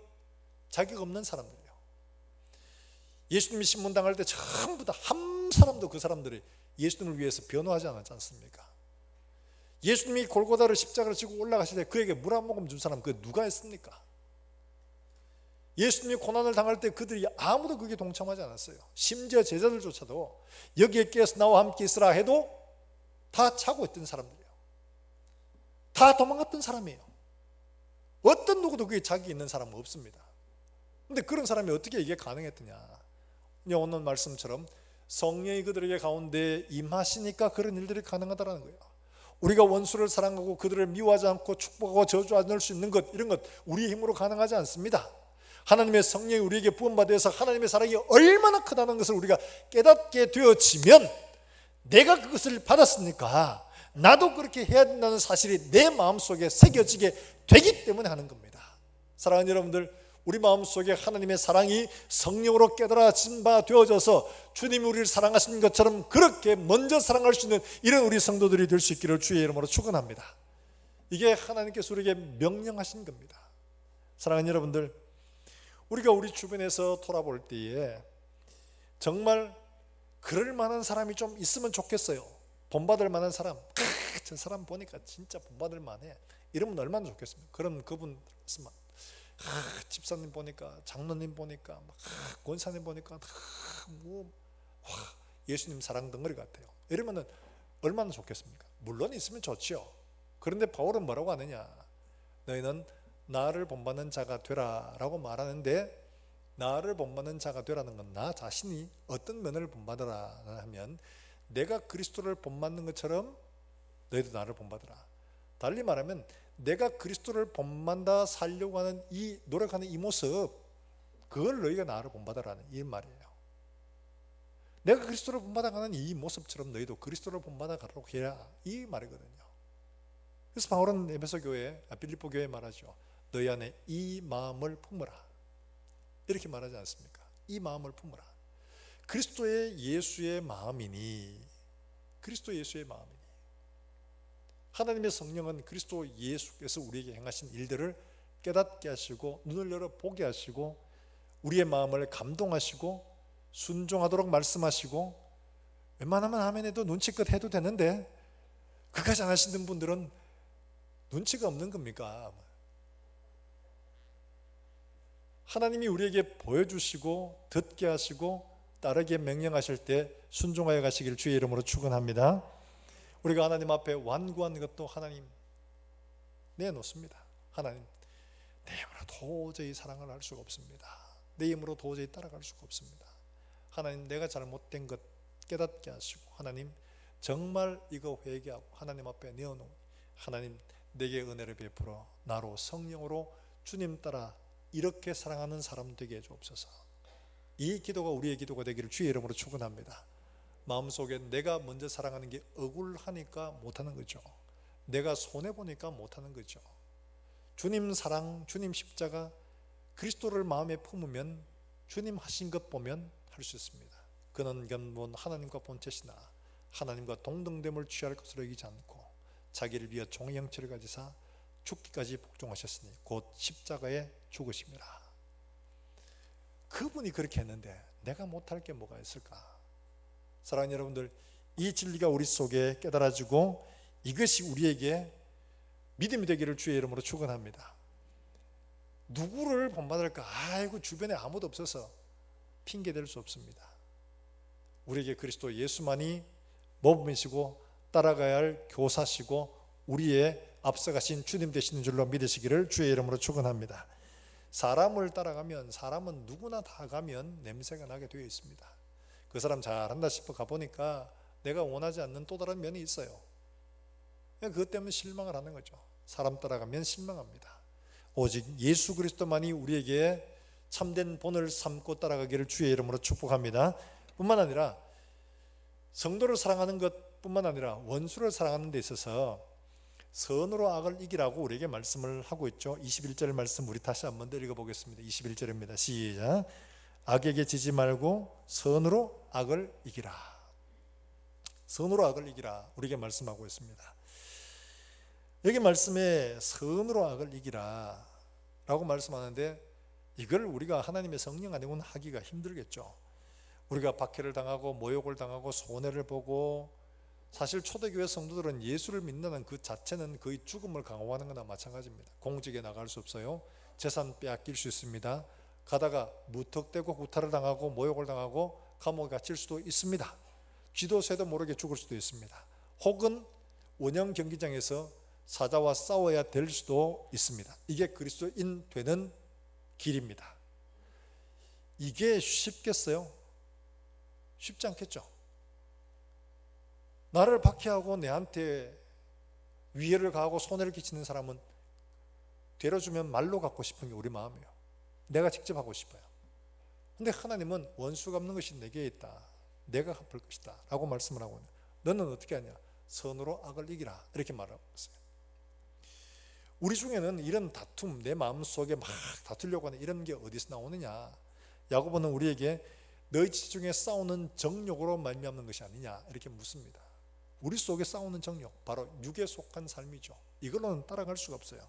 자격 없는 사람들이에요. 예수님이 신문당할 때 전부 다 한 사람도 그 사람들이 예수님을 위해서 변호하지 않았지 않습니까? 예수님이 골고다를 십자가를 지고 올라가실 때 그에게 물 한 모금 준 사람 그 누가 했습니까? 예수님이 고난을 당할 때 그들이 아무도 그게 동참하지 않았어요. 심지어 제자들조차도 여기에 깨어서 나와 함께 있으라 해도 다 자고 있던 사람들이에요. 다 도망갔던 사람이에요. 어떤 누구도 그게 자기 있는 사람은 없습니다. 근데 그런 사람이 어떻게 이게 가능했더냐? 오늘 말씀처럼 성령이 그들에게 가운데 임하시니까 그런 일들이 가능하다는 거예요. 우리가 원수를 사랑하고 그들을 미워하지 않고 축복하고 저주하지 않을 수 있는 것, 이런 것 우리의 힘으로 가능하지 않습니다. 하나님의 성령이 우리에게 부음받아서 하나님의 사랑이 얼마나 크다는 것을 우리가 깨닫게 되어지면, 내가 그것을 받았으니까 나도 그렇게 해야 된다는 사실이 내 마음속에 새겨지게 되기 때문에 하는 겁니다. 사랑하는 여러분들, 우리 마음속에 하나님의 사랑이 성령으로 깨달아진 바 되어져서 주님이 우리를 사랑하신 것처럼 그렇게 먼저 사랑할 수 있는 이런 우리 성도들이 될 수 있기를 주의 이름으로 축원합니다. 이게 하나님께서 우리에게 명령하신 겁니다. 사랑하는 여러분들, 우리가 우리 주변에서 돌아볼 때에 정말 그럴 만한 사람이 좀 있으면 좋겠어요. 본받을 만한 사람, 저 사람 보니까 진짜 본받을 만해, 이러면 얼마나 좋겠습니까? 그럼 그분 있으면 집사님 보니까, 장로님 보니까, 권사님 보니까 예수님 사랑 덩어리 같아요, 이러면 얼마나 좋겠습니까? 물론 있으면 좋지요. 그런데 바울은 뭐라고 하느냐? 너희는 나를 본받는 자가 되라 라고 말하는데, 나를 본받는 자가 되라는 건 나 자신이 어떤 면을 본받으라 하면, 내가 그리스도를 본받는 것처럼 너희도 나를 본받으라. 달리 말하면 내가 그리스도를 본받아 살려고 하는 이 노력하는 이 모습, 그걸 너희가 나를 본받으라는 이 말이에요. 내가 그리스도를 본받아가는 이 모습처럼 너희도 그리스도를 본받아가도록 해라, 이 말이거든요. 그래서 바울은 에베소 교회, 빌립보 교회에 말하죠. 너희 안에 이 마음을 품으라, 이렇게 말하지 않습니까? 이 마음을 품으라. 그리스도의 예수의 마음이니, 그리스도 예수의 마음이니, 하나님의 성령은 그리스도 예수께서 우리에게 행하신 일들을 깨닫게 하시고 눈을 열어 보게 하시고 우리의 마음을 감동하시고 순종하도록 말씀하시고, 웬만하면 아멘해도 눈치껏 해도 되는데 그까지 안 하시는 분들은 눈치가 없는 겁니까? 하나님이 우리에게 보여주시고 듣게 하시고 따르게 명령하실 때 순종하여 가시기를 주의 이름으로 축원합니다. 우리가 하나님 앞에 완고한 것도 하나님 내놓습니다. 하나님, 내 힘으로 도저히 사랑을 할 수가 없습니다. 내 힘으로 도저히 따라갈 수가 없습니다. 하나님, 내가 잘못된 것 깨닫게 하시고, 하나님 정말 이거 회개하고 하나님 앞에 내어놓은, 하나님 내게 은혜를 베풀어 나로 성령으로 주님 따라 이렇게 사랑하는 사람 되게 해주옵소서. 이 기도가 우리의 기도가 되기를 주의 이름으로 축원합니다. 마음속에 내가 먼저 사랑하는 게 억울하니까 못하는 거죠. 내가 손해보니까 못하는 거죠. 주님 사랑, 주님 십자가, 그리스도를 마음에 품으면 주님 하신 것 보면 할 수 있습니다. 그는 견본 하나님과 본체시나 하나님과 동등됨을 취할 것으로 여기지 않고 자기를 위하여 종의 형체를 가지사 죽기까지 복종하셨으니 곧 십자가에 죽으심이라. 그분이 그렇게 했는데 내가 못할 게 뭐가 있을까? 사랑하는 여러분들, 이 진리가 우리 속에 깨달아지고 이것이 우리에게 믿음이 되기를 주의 이름으로 축원합니다. 누구를 본받을까? 아이고 주변에 아무도 없어서 핑계 댈 수 없습니다. 우리에게 그리스도 예수만이 모범이시고 따라가야 할 교사시고 우리의 앞서가신 주님 되시는 줄로 믿으시기를 주의 이름으로 축원합니다. 사람을 따라가면 사람은 누구나 다 가면 냄새가 나게 되어 있습니다. 그 사람 잘한다 싶어 가보니까 내가 원하지 않는 또 다른 면이 있어요. 그것 때문에 실망을 하는 거죠. 사람 따라가면 실망합니다. 오직 예수 그리스도만이 우리에게 참된 본을 삼고 따라가기를 주의 이름으로 축복합니다. 뿐만 아니라 성도를 사랑하는 것뿐만 아니라 원수를 사랑하는 데 있어서 선으로 악을 이기라고 우리에게 말씀을 하고 있죠. 21절 말씀 우리 다시 한번 더 읽어보겠습니다. 21절입니다. 시작. 악에게 지지 말고 선으로 악을 이기라. 선으로 악을 이기라 우리에게 말씀하고 있습니다. 여기 말씀에 선으로 악을 이기라 라고 말씀하는데 이걸 우리가 하나님의 성령 아니고는 하기가 힘들겠죠. 우리가 박해를 당하고 모욕을 당하고 손해를 보고 사실 초대교회 성도들은 예수를 믿는다는 그 자체는 거의 죽음을 강요하는 거나 마찬가지입니다. 공직에 나갈 수 없어요. 재산 빼앗길 수 있습니다. 가다가 무턱대고 구타를 당하고 모욕을 당하고 감옥에 갇힐 수도 있습니다. 쥐도 새도 모르게 죽을 수도 있습니다. 혹은 원형 경기장에서 사자와 싸워야 될 수도 있습니다. 이게 그리스도인 되는 길입니다. 이게 쉽겠어요? 쉽지 않겠죠. 나를 박해하고 내한테 위해를 가하고 손해를 끼치는 사람은 데려주면 말로 갖고 싶은 게 우리 마음이에요. 내가 직접 하고 싶어요. 근데 하나님은 원수 갚는 것이 내게 있다. 내가 갚을 것이다 라고 말씀을 하고 있는. 너는 어떻게 하냐? 선으로 악을 이기라 이렇게 말하고 있어요. 우리 중에는 이런 다툼, 내 마음속에 막 다투려고 하는 이런 게 어디서 나오느냐? 야고보는 우리에게 너희 지중에 싸우는 정욕으로 말미암는 것이 아니냐 이렇게 묻습니다. 우리 속에 싸우는 정욕, 바로 육에 속한 삶이죠. 이걸로는 따라갈 수가 없어요.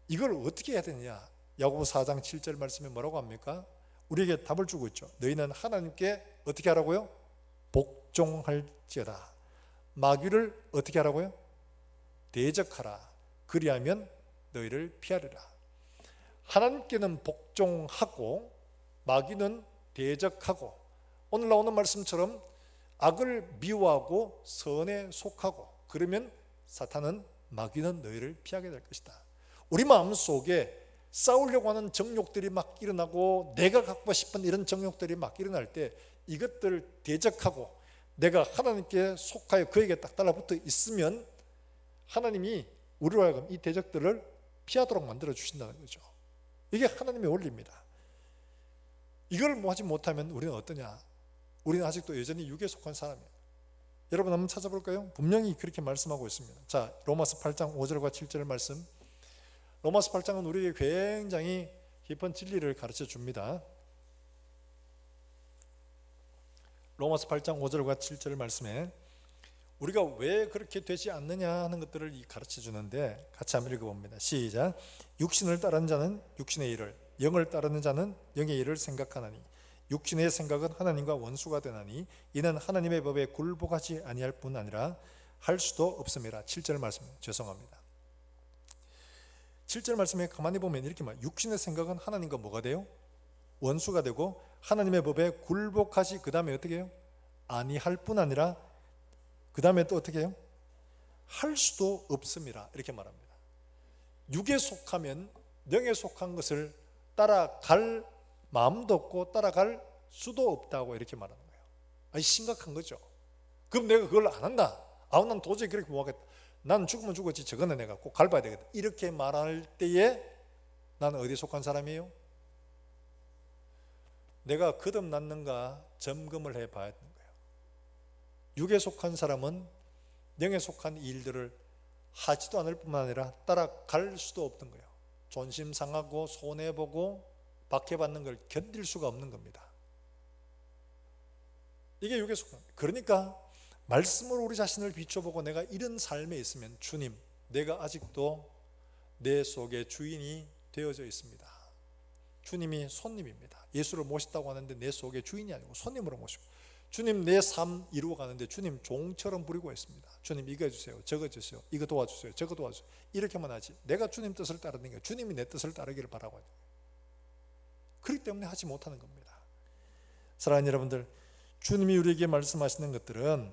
이걸 어떻게 해야 되느냐? 야고보 4장 7절 말씀에 뭐라고 합니까? 우리에게 답을 주고 있죠. 너희는 하나님께 어떻게 하라고요? 복종할지어다. 마귀를 어떻게 하라고요? 대적하라. 그리하면 너희를 피하리라. 하나님께는 복종하고 마귀는 대적하고 오늘 나오는 말씀처럼 악을 미워하고 선에 속하고 그러면 사탄은 마귀는 너희를 피하게 될 것이다. 우리 마음속에 싸우려고 하는 정욕들이 막 일어나고 내가 갖고 싶은 이런 정욕들이 막 일어날 때 이것들을 대적하고 내가 하나님께 속하여 그에게 딱 달라붙어 있으면 하나님이 우리로 하여금 이 대적들을 피하도록 만들어 주신다는 거죠. 이게 하나님의 원리입니다. 이걸 하지 못하면 우리는 어떠냐? 우리는 아직도 여전히 육에 속한 사람이에요. 여러분 한번 찾아볼까요? 분명히 그렇게 말씀하고 있습니다. 자, 로마서 8장 5절과 7절 말씀. 로마서 8장은 우리에게 굉장히 깊은 진리를 가르쳐 줍니다. 로마서 8장 5절과 7절 말씀에 우리가 왜 그렇게 되지 않느냐 하는 것들을 가르쳐 주는데 같이 한번 읽어봅니다. 시작. 육신을 따르는 자는 육신의 일을, 영을 따르는 자는 영의 일을 생각하나니 육신의 생각은 하나님과 원수가 되나니 이는 하나님의 법에 굴복하지 아니할 뿐 아니라 할 수도 없음이라. 7절 말씀 죄송합니다. 7절 말씀에 가만히 보면 이렇게 말 육신의 생각은 하나님과 뭐가 돼요? 원수가 되고 하나님의 법에 굴복하지 그 다음에 어떻게 해요? 아니할 뿐 아니라 그 다음에 또 어떻게 해요? 할 수도 없음이라 이렇게 말합니다. 육에 속하면 영에 속한 것을 따라갈 마음도 없고 따라갈 수도 없다고 이렇게 말하는 거예요. 아니 심각한 거죠. 그럼 내가 그걸 안 한다. 아우 난 도저히 그렇게 못 하겠다. 난 죽으면 죽었지 저거는 내가 꼭 밟아야 되겠다. 이렇게 말할 때에 나는 어디에 속한 사람이에요? 내가 거듭났는가 점검을 해봐야 되는 거예요. 육에 속한 사람은 영에 속한 일들을 하지도 않을 뿐만 아니라 따라갈 수도 없는 거예요. 존심 상하고 손해보고 박해받는 걸 견딜 수가 없는 겁니다. 이게 육에 속한 거예요. 그러니까 말씀으로 우리 자신을 비춰보고 내가 이런 삶에 있으면 주님, 내가 아직도 내 속에 주인이 되어져 있습니다. 주님이 손님입니다. 예수를 모셨다고 하는데 내 속에 주인이 아니고 손님으로 모시고 주님 내 삶 이루어 가는데 주님 종처럼 부리고 있습니다. 주님 이거 해주세요, 저거 해주세요, 이거 도와주세요, 저거 도와주세요. 이렇게만 하지 내가 주님 뜻을 따르는 게 주님이 내 뜻을 따르기를 바라고 하죠. 그렇기 때문에 하지 못하는 겁니다. 사랑하는 여러분들, 주님이 우리에게 말씀하시는 것들은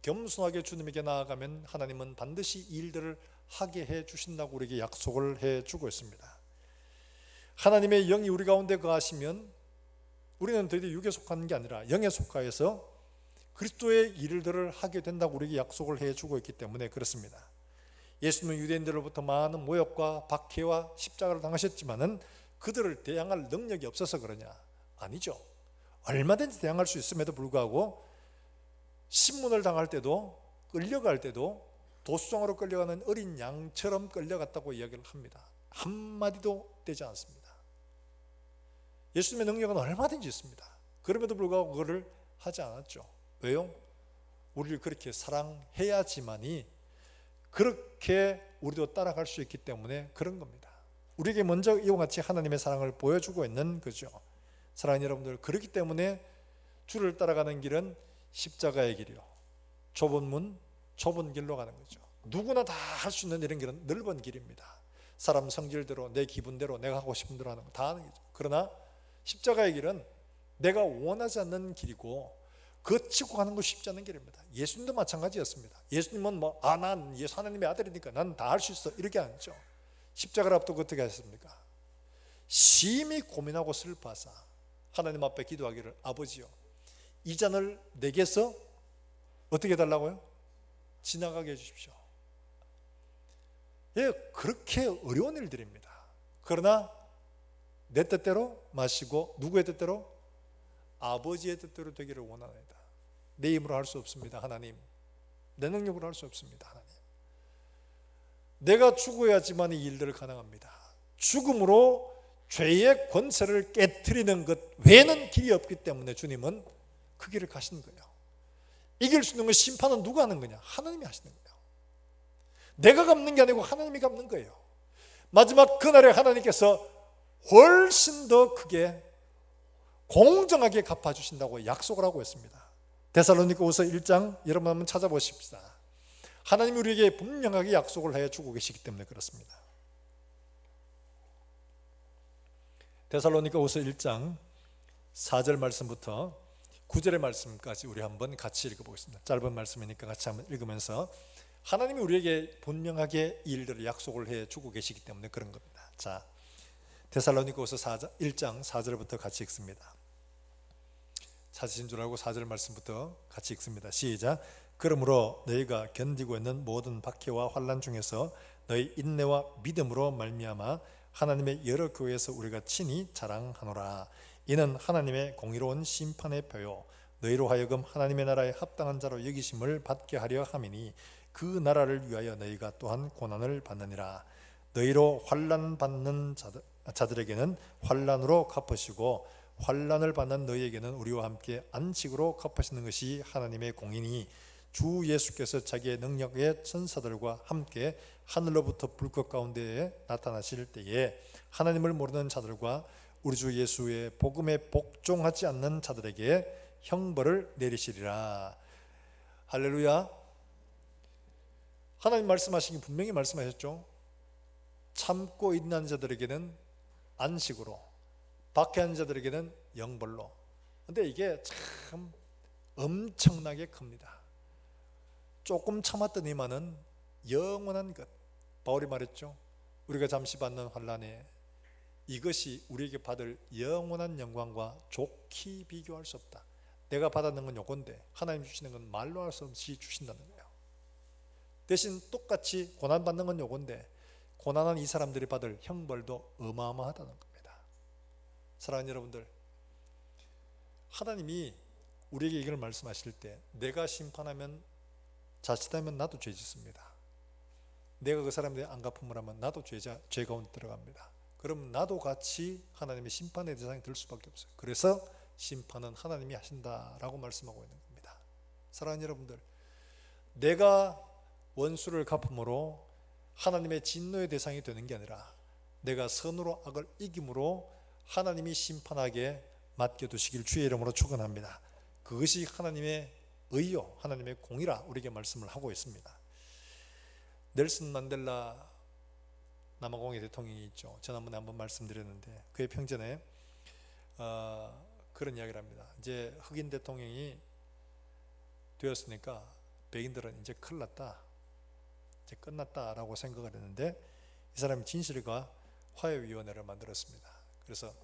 겸손하게 주님에게 나아가면 하나님은 반드시 이 일들을 하게 해 주신다고 우리에게 약속을 해 주고 있습니다. 하나님의 영이 우리 가운데 거하시면 우리는 더 이상 육에 속하는 게 아니라 영에 속하여서 그리스도의 일들을 하게 된다고 우리에게 약속을 해 주고 있기 때문에 그렇습니다. 예수님은 유대인들로부터 많은 모욕과 박해와 십자가를 당하셨지만은 그들을 대항할 능력이 없어서 그러냐? 아니죠. 얼마든지 대항할 수 있음에도 불구하고 신문을 당할 때도 끌려갈 때도 도수장으로 끌려가는 어린 양처럼 끌려갔다고 이야기를 합니다. 한마디도 되지 않습니다. 예수님의 능력은 얼마든지 있습니다. 그럼에도 불구하고 그거를 하지 않았죠. 왜요? 우리를 그렇게 사랑해야지만이 그렇게 우리도 따라갈 수 있기 때문에 그런 겁니다. 우리에게 먼저 이와 같이 하나님의 사랑을 보여주고 있는 거죠. 사랑하는 여러분들, 그렇기 때문에 주를 따라가는 길은 십자가의 길이요, 좁은 문, 좁은 길로 가는 거죠. 누구나 다 할 수 있는 이런 길은 넓은 길입니다. 사람 성질대로 내 기분대로 내가 하고 싶은 대로 하는 거 다 하는 거죠. 그러나 십자가의 길은 내가 원하지 않는 길이고 거치고 가는 거 쉽지 않은 길입니다. 예수님도 마찬가지였습니다. 예수님은 난 예수 하나님의 아들이니까 난 다 할 수 있어 이렇게 안 했죠. 십자가를 앞두고 어떻게 하셨습니까? 심히 고민하고 슬퍼하사 하나님 앞에 기도하기를, 아버지요, 이 잔을 내게서 어떻게 해달라고요? 지나가게 해주십시오. 예, 그렇게 어려운 일들입니다. 그러나 내 뜻대로 마시고 누구의 뜻대로? 아버지의 뜻대로 되기를 원하나이다. 내 힘으로 할 수 없습니다. 하나님, 내 능력으로 할 수 없습니다. 하나님, 내가 죽어야지만 이 일들을 가능합니다. 죽음으로 죄의 권세를 깨트리는 것 외에는 길이 없기 때문에 주님은 그 길을 가시는 거예요. 이길 수 있는 건 심판은 누가 하는 거냐? 하나님이 하시는 거예요. 내가 갚는 게 아니고 하나님이 갚는 거예요. 마지막 그날에 하나님께서 훨씬 더 크게 공정하게 갚아주신다고 약속을 하고 있습니다. 데살로니가후서 1장 여러분 한번 찾아보십시다. 하나님이 우리에게 분명하게 약속을 해주고 계시기 때문에 그렇습니다. 데살로니가후서 1장 4절 말씀부터 9절의 말씀까지 우리 한번 같이 읽어보겠습니다. 짧은 말씀이니까 같이 한번 읽으면서 하나님이 우리에게 분명하게 이 일들을 약속을 해주고 계시기 때문에 그런 겁니다. 자, 데살로니가후서 1장 4절부터 같이 읽습니다. 찾으신 줄 알고 4절 말씀부터 같이 읽습니다. 시작. 그러므로 너희가 견디고 있는 모든 박해와 환난 중에서 너희 인내와 믿음으로 말미암아 하나님의 여러 교회에서 우리가 친히 자랑하노라. 이는 하나님의 공의로운 심판의 표요 너희로 하여금 하나님의 나라에 합당한 자로 여기심을 받게 하려 함이니 그 나라를 위하여 너희가 또한 고난을 받느니라. 너희로 환난 받는 자들에게는 환난으로 갚으시고 환난을 받는 너희에게는 우리와 함께 안식으로 갚으시는 것이 하나님의 공이니 주 예수께서 자기의 능력의 천사들과 함께 하늘로부터 불꽃 가운데에 나타나실 때에 하나님을 모르는 자들과 우리 주 예수의 복음에 복종하지 않는 자들에게 형벌을 내리시리라. 할렐루야. 하나님 말씀하신 게 분명히 말씀하셨죠. 참고 있는 자들에게는 안식으로, 박해한 자들에게는 영벌로. 근데 이게 참 엄청나게 큽니다. 조금 참았더니만은 영원한 것. 바울이 말했죠. 우리가 잠시 받는 환난에 이것이 우리에게 받을 영원한 영광과 좋게 비교할 수 없다. 내가 받았는 건 요건데 하나님 주시는 건 말로 할 수 없이 주신다는 거예요. 대신 똑같이 고난받는 건 요건데 고난한 이 사람들이 받을 형벌도 어마어마하다는 겁니다. 사랑하는 여러분들, 하나님이 우리에게 이걸 말씀하실 때 내가 심판하면 자칫하면 나도 죄 짓습니다. 내가 그 사람들이 안 갚음을 하면 나도 죄 가운데 들어갑니다. 그럼 나도 같이 하나님의 심판의 대상이 될 수밖에 없어요. 그래서 심판은 하나님이 하신다라고 말씀하고 있는 겁니다. 사랑하는 여러분들, 내가 원수를 갚음으로 하나님의 진노의 대상이 되는 게 아니라 내가 선으로 악을 이김으로 하나님이 심판하게 맡겨두시길 주의 이름으로 축원합니다. 그것이 하나님의 의요, 하나님의 공이라 우리에게 말씀을 하고 있습니다. 넬슨 만델라 남아공의 대통령이 있죠. 지난번에 한번 말씀드렸는데 그의 평전에 그런 이야기를 합니다. 이제 흑인 대통령이 되었으니까 백인들은 이제 큰일 났다, 이제 끝났다라고 생각을 했는데 이 사람이 진실과 화해위원회를 만들었습니다. 그래서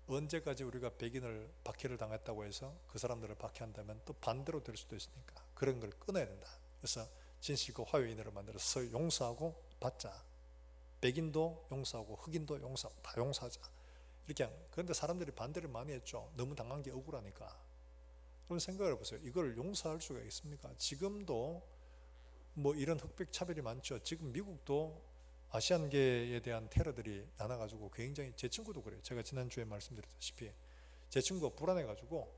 언제까지 우리가 백인을 박해를 당했다고 해서 그 사람들을 박해한다면 또 반대로 될 수도 있으니까 그런 걸 끊어야 된다. 그래서 진실과 화해위원회를 만들어서 서로 용서하고 받자. 백인도 용서하고 흑인도 용서하고 다 용서하자. 이렇게. 그런데 사람들이 반대를 많이 했죠. 너무 당한 게 억울하니까. 그럼 생각을 해보세요. 이걸 용서할 수가 있습니까? 지금도 뭐 이런 흑백 차별이 많죠. 지금 미국도 아시안계에 대한 테러들이 나눠가지고 굉장히, 제 친구도 그래요. 제가 지난주에 말씀드렸다시피 제 친구가 불안해가지고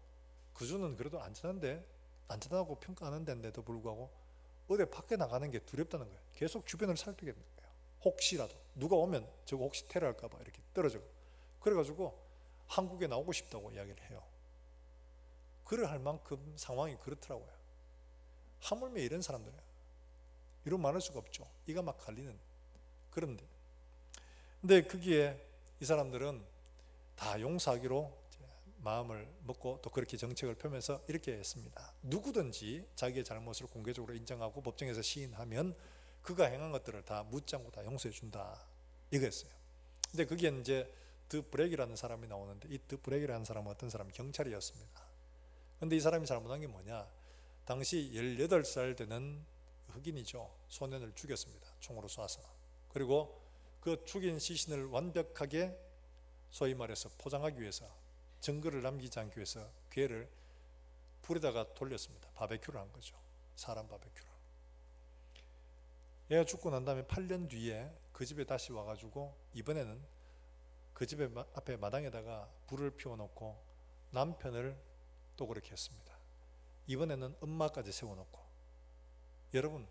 그주는 그래도 안전한데, 안전하고 평가하는 데인데도 불구하고 어디 밖에 나가는 게 두렵다는 거예요. 계속 주변을 살피게 되는 거예요. 혹시라도 누가 오면 저거 혹시 테러할까봐 이렇게 떨어져. 그래가지고 한국에 나오고 싶다고 이야기를 해요. 그럴 할 만큼 상황이 그렇더라고요. 하물며 이런 사람들이에요. 이런 말할 수가 없죠. 이가 막 갈리는. 그런데 근데 거기에 이 사람들은 다 용서하기로 마음을 먹고 또 그렇게 정책을 펴면서 이렇게 했습니다. 누구든지 자기의 잘못을 공개적으로 인정하고 법정에서 시인하면 그가 행한 것들을 다 묻지 않고 다 용서해 준다, 이거였어요. 근데 거기에 이제 드 브렉이라는 사람이 나오는데, 이 드 브렉이라는 사람은 어떤 사람? 경찰이었습니다. 근데 이 사람이 잘못한 게 뭐냐? 당시 18살 되는 흑인이죠. 소년을 죽였습니다. 총으로 쏴서. 그리고 그 죽인 시신을 완벽하게 소위 말해서 포장하기 위해서, 증거를 남기지 않기 위해서 괴를 불에다가 돌렸습니다. 바베큐를 한 거죠. 사람 바베큐를. 얘가 죽고 난 다음에 8년 뒤에 그 집에 다시 와가지고 이번에는 그 집에 앞에 마당에다가 불을 피워놓고 남편을 또 그렇게 했습니다. 이번에는 엄마까지 세워놓고. 여러분,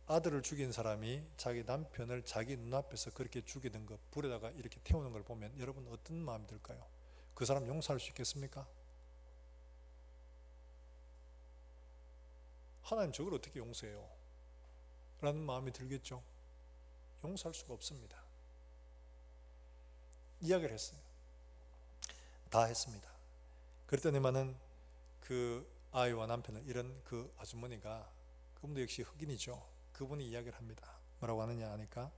아들을 죽인 사람이 자기 남편을 자기 눈앞에서 그렇게 죽이는 것, 불에다가 이렇게 태우는 걸 보면 여러분 어떤 마음이 들까요? 그 사람 용서할 수 있겠습니까? 하나님 저걸 어떻게 용서해요? 라는 마음이 들겠죠. 용서할 수가 없습니다. 이야기를 했어요. 다 했습니다. 그랬더니만은 그 아이와 남편을 잃은 그 아주머니가, 그분도 역시 흑인이죠. 그분이 이야기를 합니다. 뭐라고 하느냐 하니까,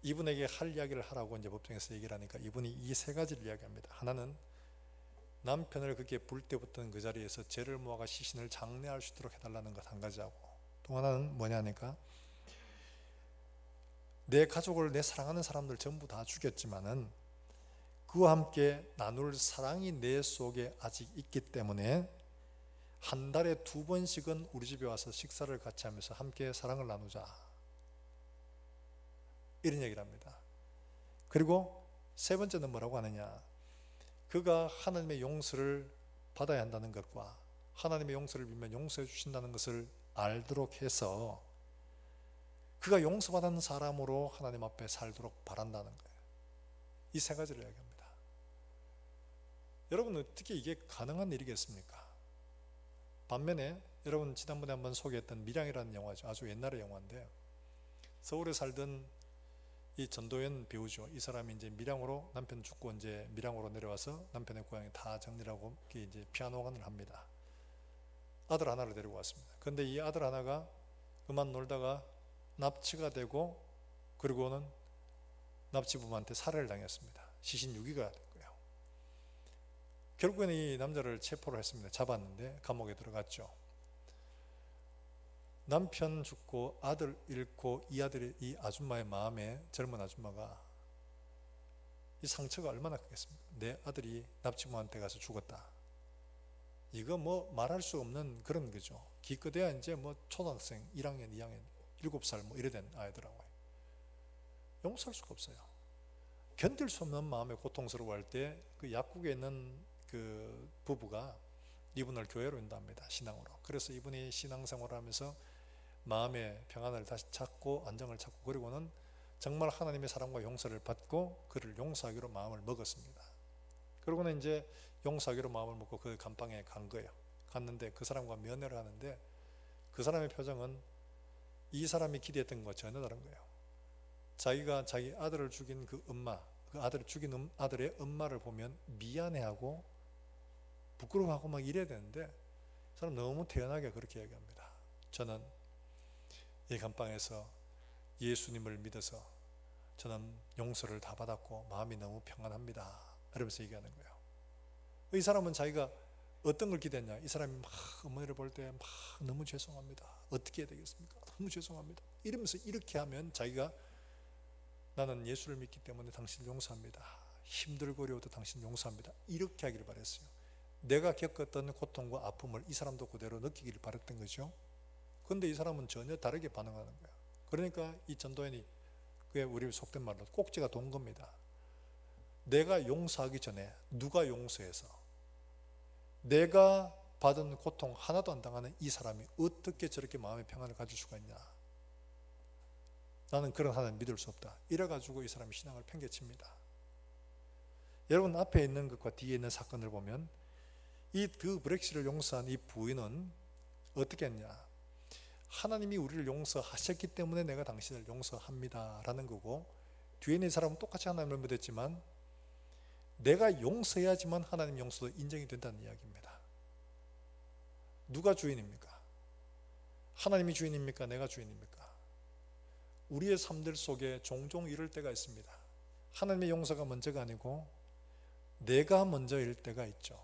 이분에게 할 이야기를 하라고 이제 법정에서 얘기를 하니까 이분이 이 세 가지를 이야기합니다. 하나는 남편을 그렇게 불 때 붙던 그 자리에서 죄를 모아가 시신을 장례할 수 있도록 해달라는 것 한 가지하고, 또 하나는 뭐냐 하니까, 내 가족을, 내 사랑하는 사람들 전부 다 죽였지만은 그와 함께 나눌 사랑이 내 속에 아직 있기 때문에 한 달에 2번씩은 우리 집에 와서 식사를 같이 하면서 함께 사랑을 나누자, 이런 얘기를 합니다. 그리고 세 번째는 뭐라고 하느냐, 그가 하나님의 용서를 받아야 한다는 것과 하나님의 용서를 빌면 용서해 주신다는 것을 알도록 해서 그가 용서받은 사람으로 하나님 앞에 살도록 바란다는 거예요. 이 세 가지를 이야기합니다. 여러분, 어떻게 이게 가능한 일이겠습니까? 반면에 여러분, 지난번에 한번 소개했던 밀양이라는 영화죠. 아주 옛날의 영화인데, 서울에 살던 이 전도연 배우죠. 이 사람이 이제 밀양으로, 남편 죽고 이제 밀양으로 내려와서 남편의 고향에 다 정리하고 이제 피아노관을 합니다. 아들 하나를 데리고 왔습니다. 그런데 이 아들 하나가 그만 놀다가 납치가 되고, 그리고는 납치범한테 살해를 당했습니다. 시신 유기가 된 거예요. 결국에는 이 남자를 체포를 했습니다. 잡았는데 감옥에 들어갔죠. 남편 죽고 아들 잃고 이 아들이, 이 아줌마의 마음에, 젊은 아줌마가 이 상처가 얼마나 크겠습니까? 내 아들이 납치범한테 가서 죽었다. 이거 뭐 말할 수 없는 그런 거죠. 기껏해야 이제 뭐 초등학생 1학년, 2학년, 7살 뭐 이래 된 아이더라고요. 용서할 수가 없어요. 견딜 수 없는 마음에 고통스러워할 때 그 약국에 있는 그 부부가 이분을 교회로 인도합니다. 신앙으로. 그래서 이분이 신앙생활을 하면서 마음의 평안을 다시 찾고 안정을 찾고, 그리고는 정말 하나님의 사랑과 용서를 받고 그를 용서하기로 마음을 먹었습니다. 그러고는 이제 용서하기로 마음을 먹고 그 감방에 간 거예요. 갔는데 그 사람과 면회를 하는데 그 사람의 표정은 이 사람이 기대했던 것과 전혀 다른 거예요. 자기가 자기 아들을 죽인 그 엄마, 그 아들을 죽인 아들의 엄마를 보면 미안해하고 부끄러워하고 막 이래야 되는데 그 사람 너무 태연하게 그렇게 얘기합니다. 저는 이 감방에서 예수님을 믿어서 저는 용서를 다 받았고 마음이 너무 평안합니다. 이러면서 얘기하는 거예요. 이 사람은 자기가 어떤 걸 기대했냐? 이 사람이 막 어머니를 볼 때 막 너무 죄송합니다. 어떻게 해야 되겠습니까? 너무 죄송합니다. 이러면서 이렇게 하면 자기가 나는 예수를 믿기 때문에 당신을 용서합니다. 힘들고 어려워도 당신을 용서합니다. 이렇게 하기를 바랬어요. 내가 겪었던 고통과 아픔을 이 사람도 그대로 느끼기를 바랬던 거죠. 그런데 이 사람은 전혀 다르게 반응하는 거야. 그러니까 이 전도인이 그게 우리 속된 말로 꼭지가 돈 겁니다. 내가 용서하기 전에 누가 용서해서 내가 받은 고통 하나도 안 당하는 이 사람이 어떻게 저렇게 마음의 평안을 가질 수가 있냐. 나는 그런 하나님 믿을 수 없다. 이래가지고 이 사람이 신앙을 팽개칩니다. 여러분 앞에 있는 것과 뒤에 있는 사건을 보면 이 드 브렉시를 용서한 이 부인은 어떻게 했냐. 하나님이 우리를 용서하셨기 때문에 내가 당신을 용서합니다 라는 거고, 뒤에 있는 사람은 똑같이 하나님을 믿었지만 내가 용서해야지만 하나님 용서도 인정이 된다는 이야기입니다. 누가 주인입니까? 하나님이 주인입니까? 내가 주인입니까? 우리의 삶들 속에 종종 이럴 때가 있습니다. 하나님의 용서가 먼저가 아니고 내가 먼저일 때가 있죠.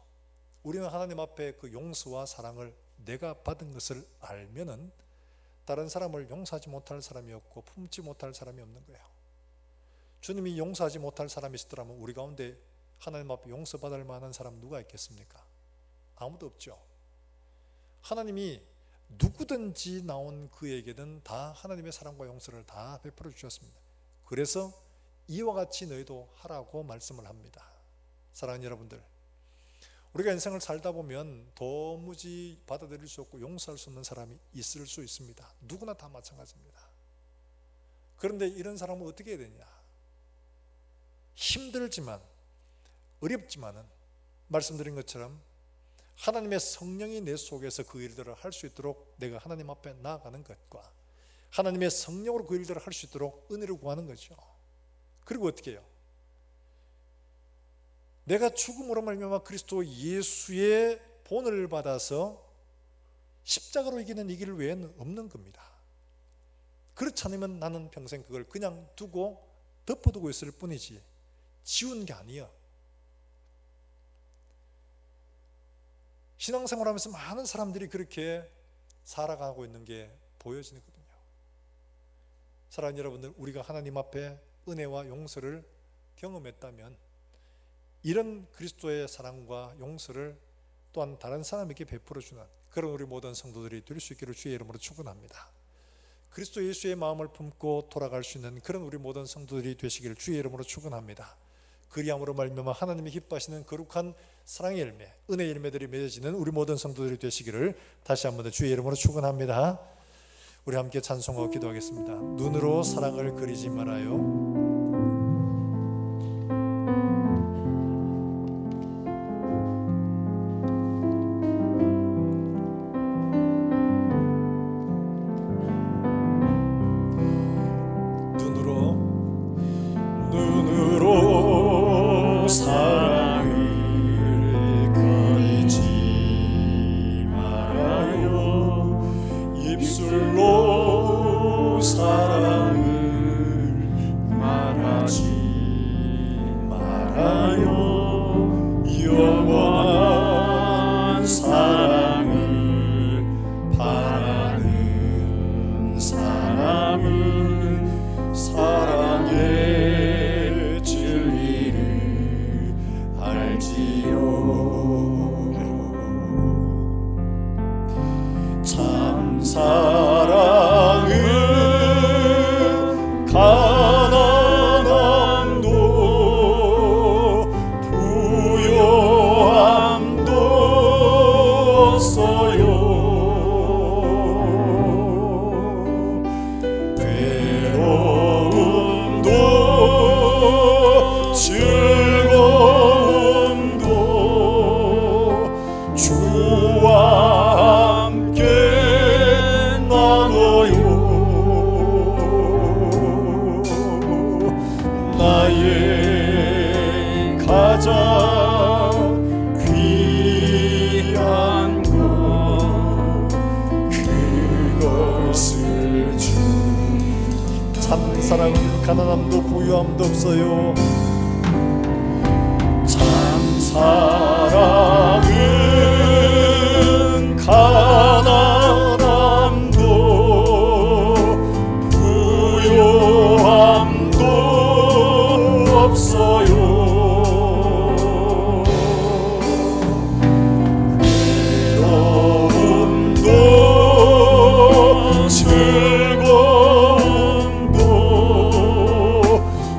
우리는 하나님 앞에 그 용서와 사랑을 내가 받은 것을 알면은 다른 사람을 용서하지 못할 사람이 없고 품지 못할 사람이 없는 거예요. 주님이 용서하지 못할 사람이 있더라면 우리 가운데 하나님 앞에 용서받을 만한 사람 누가 있겠습니까? 아무도 없죠. 하나님이 누구든지 나온 그에게는 다 하나님의 사랑과 용서를 다 베풀어 주셨습니다. 그래서 이와 같이 너희도 하라고 말씀을 합니다. 사랑하는 여러분들, 우리가 인생을 살다 보면 도무지 받아들일 수 없고 용서할 수 없는 사람이 있을 수 있습니다. 누구나 다 마찬가지입니다. 그런데 이런 사람은 어떻게 해야 되냐? 힘들지만 어렵지만은 말씀드린 것처럼 하나님의 성령이 내 속에서 그 일들을 할 수 있도록 내가 하나님 앞에 나아가는 것과 하나님의 성령으로 그 일들을 할 수 있도록 은혜를 구하는 거죠. 그리고 어떻게 해요? 내가 죽음으로 말미암아 그리스도 예수의 본을 받아서 십자가로 이기는 이 길 외에는 없는 겁니다. 그렇지 않으면 나는 평생 그걸 그냥 두고 덮어두고 있을 뿐이지 지운 게 아니에요. 신앙생활하면서 많은 사람들이 그렇게 살아가고 있는 게 보여지거든요. 사랑하는 여러분들, 우리가 하나님 앞에 은혜와 용서를 경험했다면 이런 그리스도의 사랑과 용서를 또한 다른 사람에게 베풀어주는 그런 우리 모든 성도들이 될 수 있기를 주의 이름으로 축원합니다. 그리스도 예수의 마음을 품고 돌아갈 수 있는 그런 우리 모든 성도들이 되시기를 주의 이름으로 축원합니다. 그리함으로 말미암아 하나님이 기뻐하시는 거룩한 사랑의 열매, 은혜의 열매들이 맺어지는 우리 모든 성도들이 되시기를 다시 한번 더 주의 이름으로 축원합니다. 우리 함께 찬송하고 기도하겠습니다. 눈으로 사랑을 그리지 말아요. 즐거움도 참 사랑은 가난함도 부유함도 없어요. 참 사랑은 가난함도 부유함도 없어요. 괴로움도 즐거움도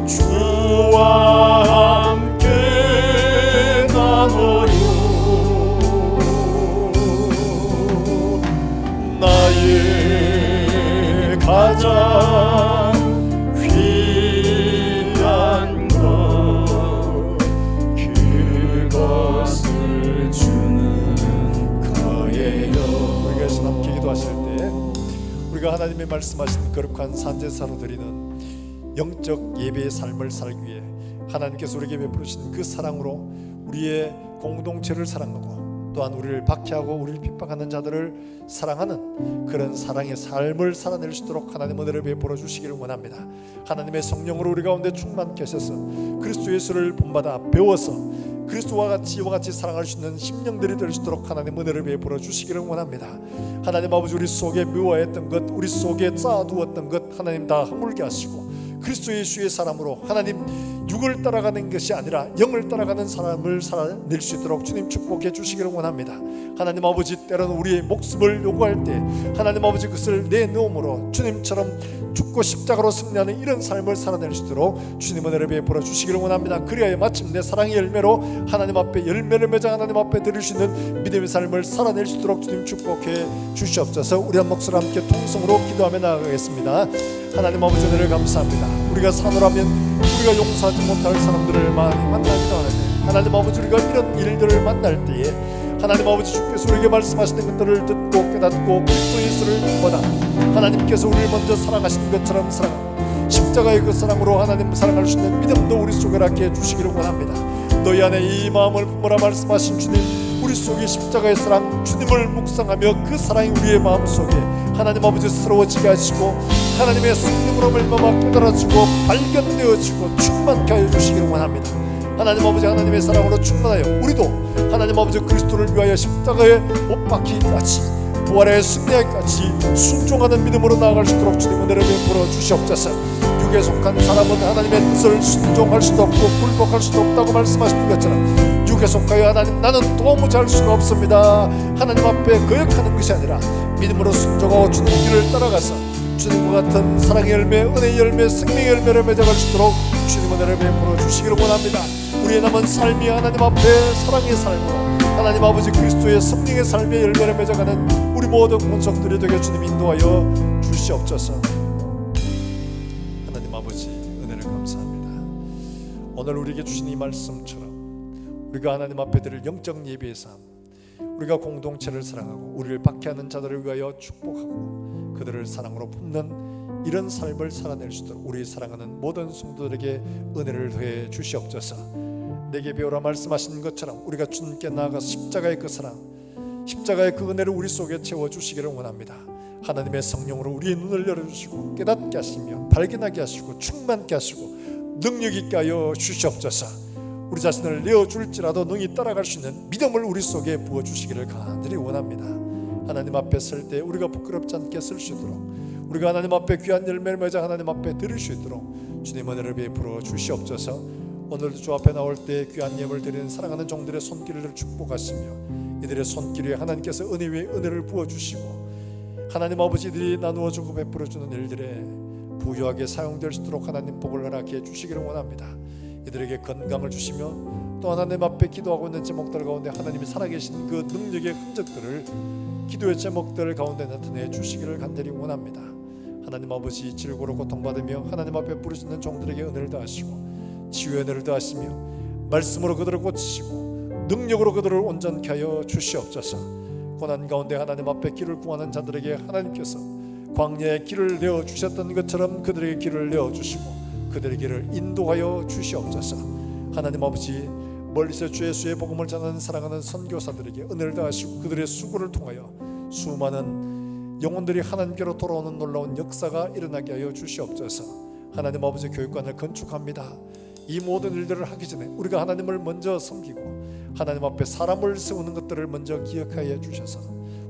주와 함께 나눠요. 나의 가장 귀한 것 그것을 주는 거예요. 우리가 함께 기도하실 때 우리가 하나님의 말씀하신 거룩한 산제사로 드리는 영적 예배의 삶을 살기 위해 하나님께서 우리에게 베푸신 그 사랑으로 우리의 공동체를 사랑하고 또한 우리를 박해하고 우리를 핍박하는 자들을 사랑하는 그런 사랑의 삶을 살아낼 수 있도록 하나님 은혜를 베풀어 주시기를 원합니다. 하나님의 성령으로 우리 가운데 충만케 하셔서 그리스도 예수를 본받아 배워서 그리스도와 같이 이와 같이 사랑할 수 있는 심령들이 될 수 있도록 하나님 은혜를 베풀어 주시기를 원합니다. 하나님 아버지, 우리 속에 미워했던 것, 우리 속에 쌓아두었던 것 하나님 다 허물게 하시고 그리스도 예수의 사람으로 하나님 육을 따라가는 것이 아니라 영을 따라가는 사람을 살아낼 수 있도록 주님 축복해 주시기를 원합니다. 하나님 아버지, 때로는 우리의 목숨을 요구할 때 하나님 아버지 그것을 내놓음으로 주님처럼 죽고 십자가로 승리하는 이런 삶을 살아낼 수 있도록 주님 은혜를 베풀어 주시기를 원합니다. 그리하여 마침내 사랑의 열매로 하나님 앞에 열매를 맺어 하나님 앞에 드릴 수 있는 믿음의 삶을 살아낼 수 있도록 주님 축복해 주시옵소서. 우리 한 목소리 함께 통성으로 기도하며 나아가겠습니다. 하나님 아버지 은혜를 감사합니다. 우리가 사노라면 우리가 용서하지 못할 사람들을 많이 만나기도 하는데 하나님 아버지, 우리가 이런 일들을 만날 때에 하나님 아버지 주께서 우리에게 말씀하시는 것들을 듣고 깨닫고 그리스도 예수를 보다 하나님께서 우리를 먼저 사랑하신 것처럼 사랑하고 십자가의 그 사랑으로 하나님 사랑할 수 있는 믿음도 우리 속에 낳게 해주시기를 원합니다. 너희 안에 이 마음을 품으라 말씀하신 주님, 우리 속에 십자가의 사랑 주님을 묵상하며 그 사랑이 우리의 마음속에 하나님 아버지 새로워지게 하시고 하나님의 성령으로 말미암아 깨달아지고 발견되어지고 충만케 하여 주시기를 원합니다. 하나님 아버지, 하나님의 사랑으로 충만하여 우리도 하나님 아버지 그리스도를 위하여 십자가에 못 박히기까지 부활의 승리하기까지 순종하는 믿음으로 나아갈 수 있도록 주님 은혜를 베풀어 주시옵소서. 육에 속한 사람은 하나님의 뜻을 순종할 수도 없고 굴복할 수도 없다고 말씀하신 것처럼 육에 속하여 하나님 나는 도무지 할 수가 없습니다. 하나님 앞에 거역하는 것이 아니라 믿음으로 순종하고 주님 길을 따라가서 주님과 같은 사랑의 열매, 은혜의 열매, 생명의 열매를 맺어갈 수 있도록 주님 은혜를 베풀어 주시기를 원합니다. 우리의 남은 삶이 하나님 앞에 사랑의 삶으로 하나님 아버지 그리스도의 성령의 삶의 열매를 맺어가는 우리 모든 권속들이 되게 주님 인도하여 주시옵소서. 하나님 아버지 은혜를 감사합니다. 오늘 우리에게 주신 이 말씀처럼 우리가 하나님 앞에 드릴 영적 예배의 삶, 우리가 공동체를 사랑하고 우리를 박해하는 자들을 위하여 축복하고 그들을 사랑으로 품는 이런 삶을 살아낼 수 있도록 우리 사랑하는 모든 성도들에게 은혜를 더해 주시옵소서. 내게 배우라 말씀하신 것처럼 우리가 주님께 나아가서 십자가의 그 사랑, 십자가의 그 은혜를 우리 속에 채워주시기를 원합니다. 하나님의 성령으로 우리의 눈을 열어주시고 깨닫게 하시며 발견하게 하시고 충만케 하시고 능력 있게 하여 주시옵소서. 우리 자신을 내어줄지라도 능히 따라갈 수 있는 믿음을 우리 속에 부어주시기를 간절히 원합니다. 하나님 앞에 설 때 우리가 부끄럽지 않게 설 수 있도록 우리가 하나님 앞에 귀한 열매를 맺어 하나님 앞에 드릴 수 있도록 주님 은혜를 베풀어 주시옵소서. 오늘도 주 앞에 나올 때 귀한 예물을 드리는 사랑하는 종들의 손길을 축복하시며 이들의 손길 위에 하나님께서 은혜 위에 은혜를 부어주시고 하나님 아버지 이들이 나누어주고 베풀어주는 일들에 부유하게 사용될 수 있도록 하나님 복을 허락해 주시기를 원합니다. 이들에게 건강을 주시며 또 하나님 앞에 기도하고 있는 제목들 가운데 하나님이 살아계신 그 능력의 흔적들을 기도의 제목들 가운데 나타내 주시기를 간절히 원합니다. 하나님 아버지 질고로 고통받으며 하나님 앞에 부르짖는 종들에게 은혜를 더하시고 치유의 은혜를 더하시며 말씀으로 그들을 고치시고 능력으로 그들을 온전케 하여 주시옵소서. 고난 가운데 하나님 앞에 길을 구하는 자들에게 하나님께서 광야에 길을 내어주셨던 것처럼 그들에게 길을 내어주시고 그들의 길을 인도하여 주시옵소서. 하나님 아버지 멀리서 주 예수의 복음을 전하는 사랑하는 선교사들에게 은혜를 더하시고 그들의 수고를 통하여 수많은 영혼들이 하나님께로 돌아오는 놀라운 역사가 일어나게 하여 주시옵소서. 하나님 아버지, 교육관을 건축합니다. 이 모든 일들을 하기 전에 우리가 하나님을 먼저 섬기고 하나님 앞에 사람을 세우는 것들을 먼저 기억하여 주셔서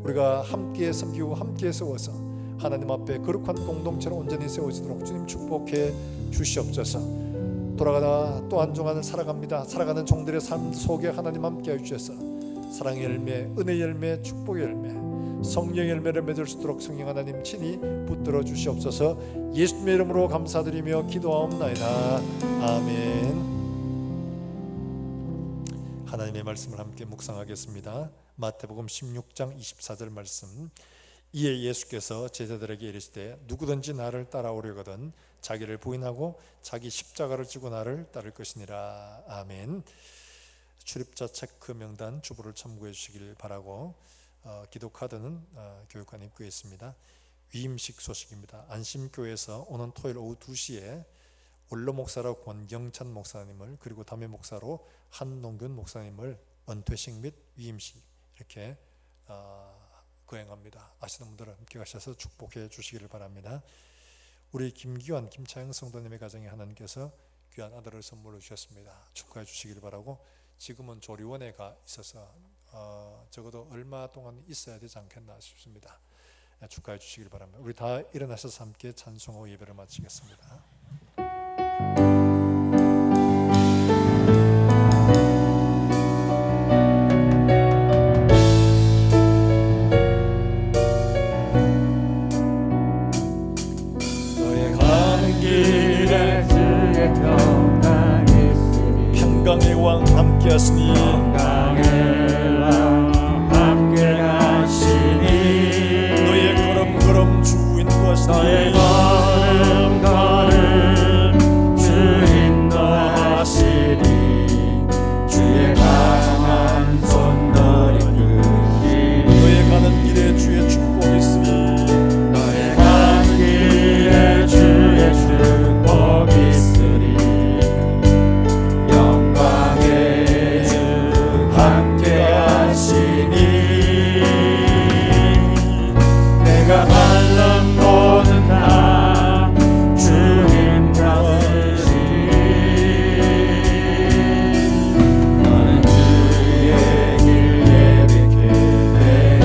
우리가 함께 섬기고 함께 세워서 하나님 앞에 거룩한 공동체로 온전히 세워지도록 주님 축복해 주시옵소서. 돌아가다 또 한 주간을 살아갑니다. 살아가는 종들의 삶 속에 하나님 함께 해주셔서 사랑의 열매, 은혜의 열매, 축복의 열매, 성령의 열매를 맺을 수 있도록 성령 하나님 친히 붙들어 주시옵소서. 예수님의 이름으로 감사드리며 기도하옵나이다. 아멘. 하나님의 말씀을 함께 묵상하겠습니다. 마태복음 16장 24절 말씀. 이에 예수께서 제자들에게 이르시되 누구든지 나를 따라오려거든 자기를 부인하고 자기 십자가를 지고 나를 따를 것이니라. 아멘. 출입자 체크 명단 주보를 참고해 주시길 바라고 기도 카드는 교육관 입구에 있습니다. 위임식 소식입니다. 안심교회에서 오는 토요일 오후 2시에 원로 목사로 권경찬 목사님을, 그리고 담임 목사로 한동균 목사님을 은퇴식 및 위임식 이렇게 거행합니다. 아시는 분들은 함께 가셔서 축복해 주시기를 바랍니다. 우리 김기환, 김차영 성도님의 가정에 하나님께서 귀한 아들을 선물로 주셨습니다. 축하해 주시기를 바라고, 지금은 조리원에 가 있어서 적어도 얼마 동안 있어야 되지 않겠나 싶습니다. 축하해 주시기를 바랍니다. 우리 다 일어나셔서 함께 찬송하고 예배를 마치겠습니다. 평강의 왕 함께 하시니 너의 걸음걸음 주 인도하시니 주 인도하시니 주의 강한 손 너를 이끄시니 너의 가는 길에 주의 축복이 있으니 너의 가는 길에 주의 축복이 있으니 영광의 주 함께 하시니 내가 밟는 모든 다 주님 가으시니 너는 주의 길 예비케 되니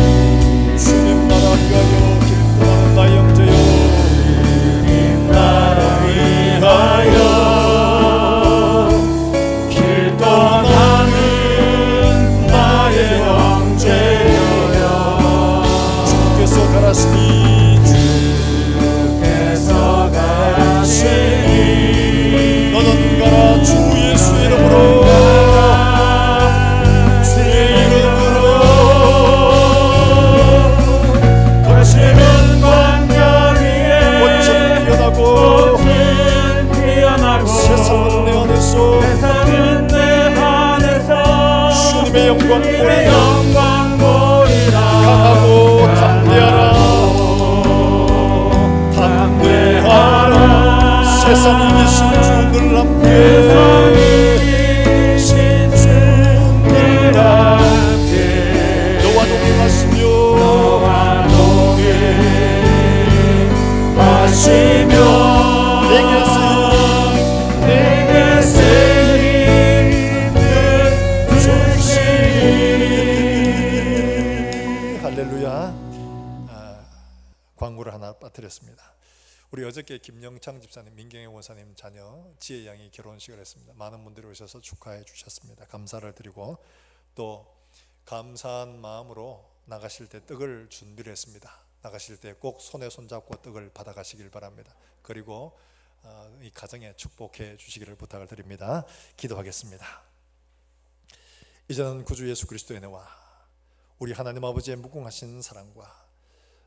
주님 나라 위하여 길 떠나는 나의 형제여 주님 나라 위하여 길 떠나는 나의 형제여 주께서 가라시니 주께서 가시니 너는 가라 주 예수의 이름으로 주의 이름으로 거칠은 광야 위에 꽃은 피어나고 꽃은 피어나고 세상은 내 안에서 세상은 내 안에서 주님의 영광 주님의 보리라. 영광 보리라 강하고 담대하라 담대하라 세상 이기신 주 늘 함께 세상 이기신 주 늘 함께 너와 동행하시며 너와 동행하시며 내게 쓰임을 주시니 할렐루야. 광고를 하나 빠뜨렸습니다. 우리 어저께 김영창 집사님, 민경애 원사님 자녀 지혜 양이 결혼식을 했습니다. 많은 분들이 오셔서 축하해 주셨습니다. 감사를 드리고 또 감사한 마음으로 나가실 때 떡을 준비를 했습니다. 나가실 때 꼭 손에 손잡고 떡을 받아가시길 바랍니다. 그리고 이 가정에 축복해 주시기를 부탁을 드립니다. 기도하겠습니다. 이제는 구주 예수 그리스도의 은혜와 우리 하나님 아버지의 무궁하신 사랑과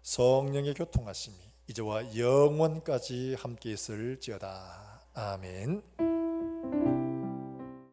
성령의 교통하심이 이제와 영원까지 함께 있을지어다. 아멘.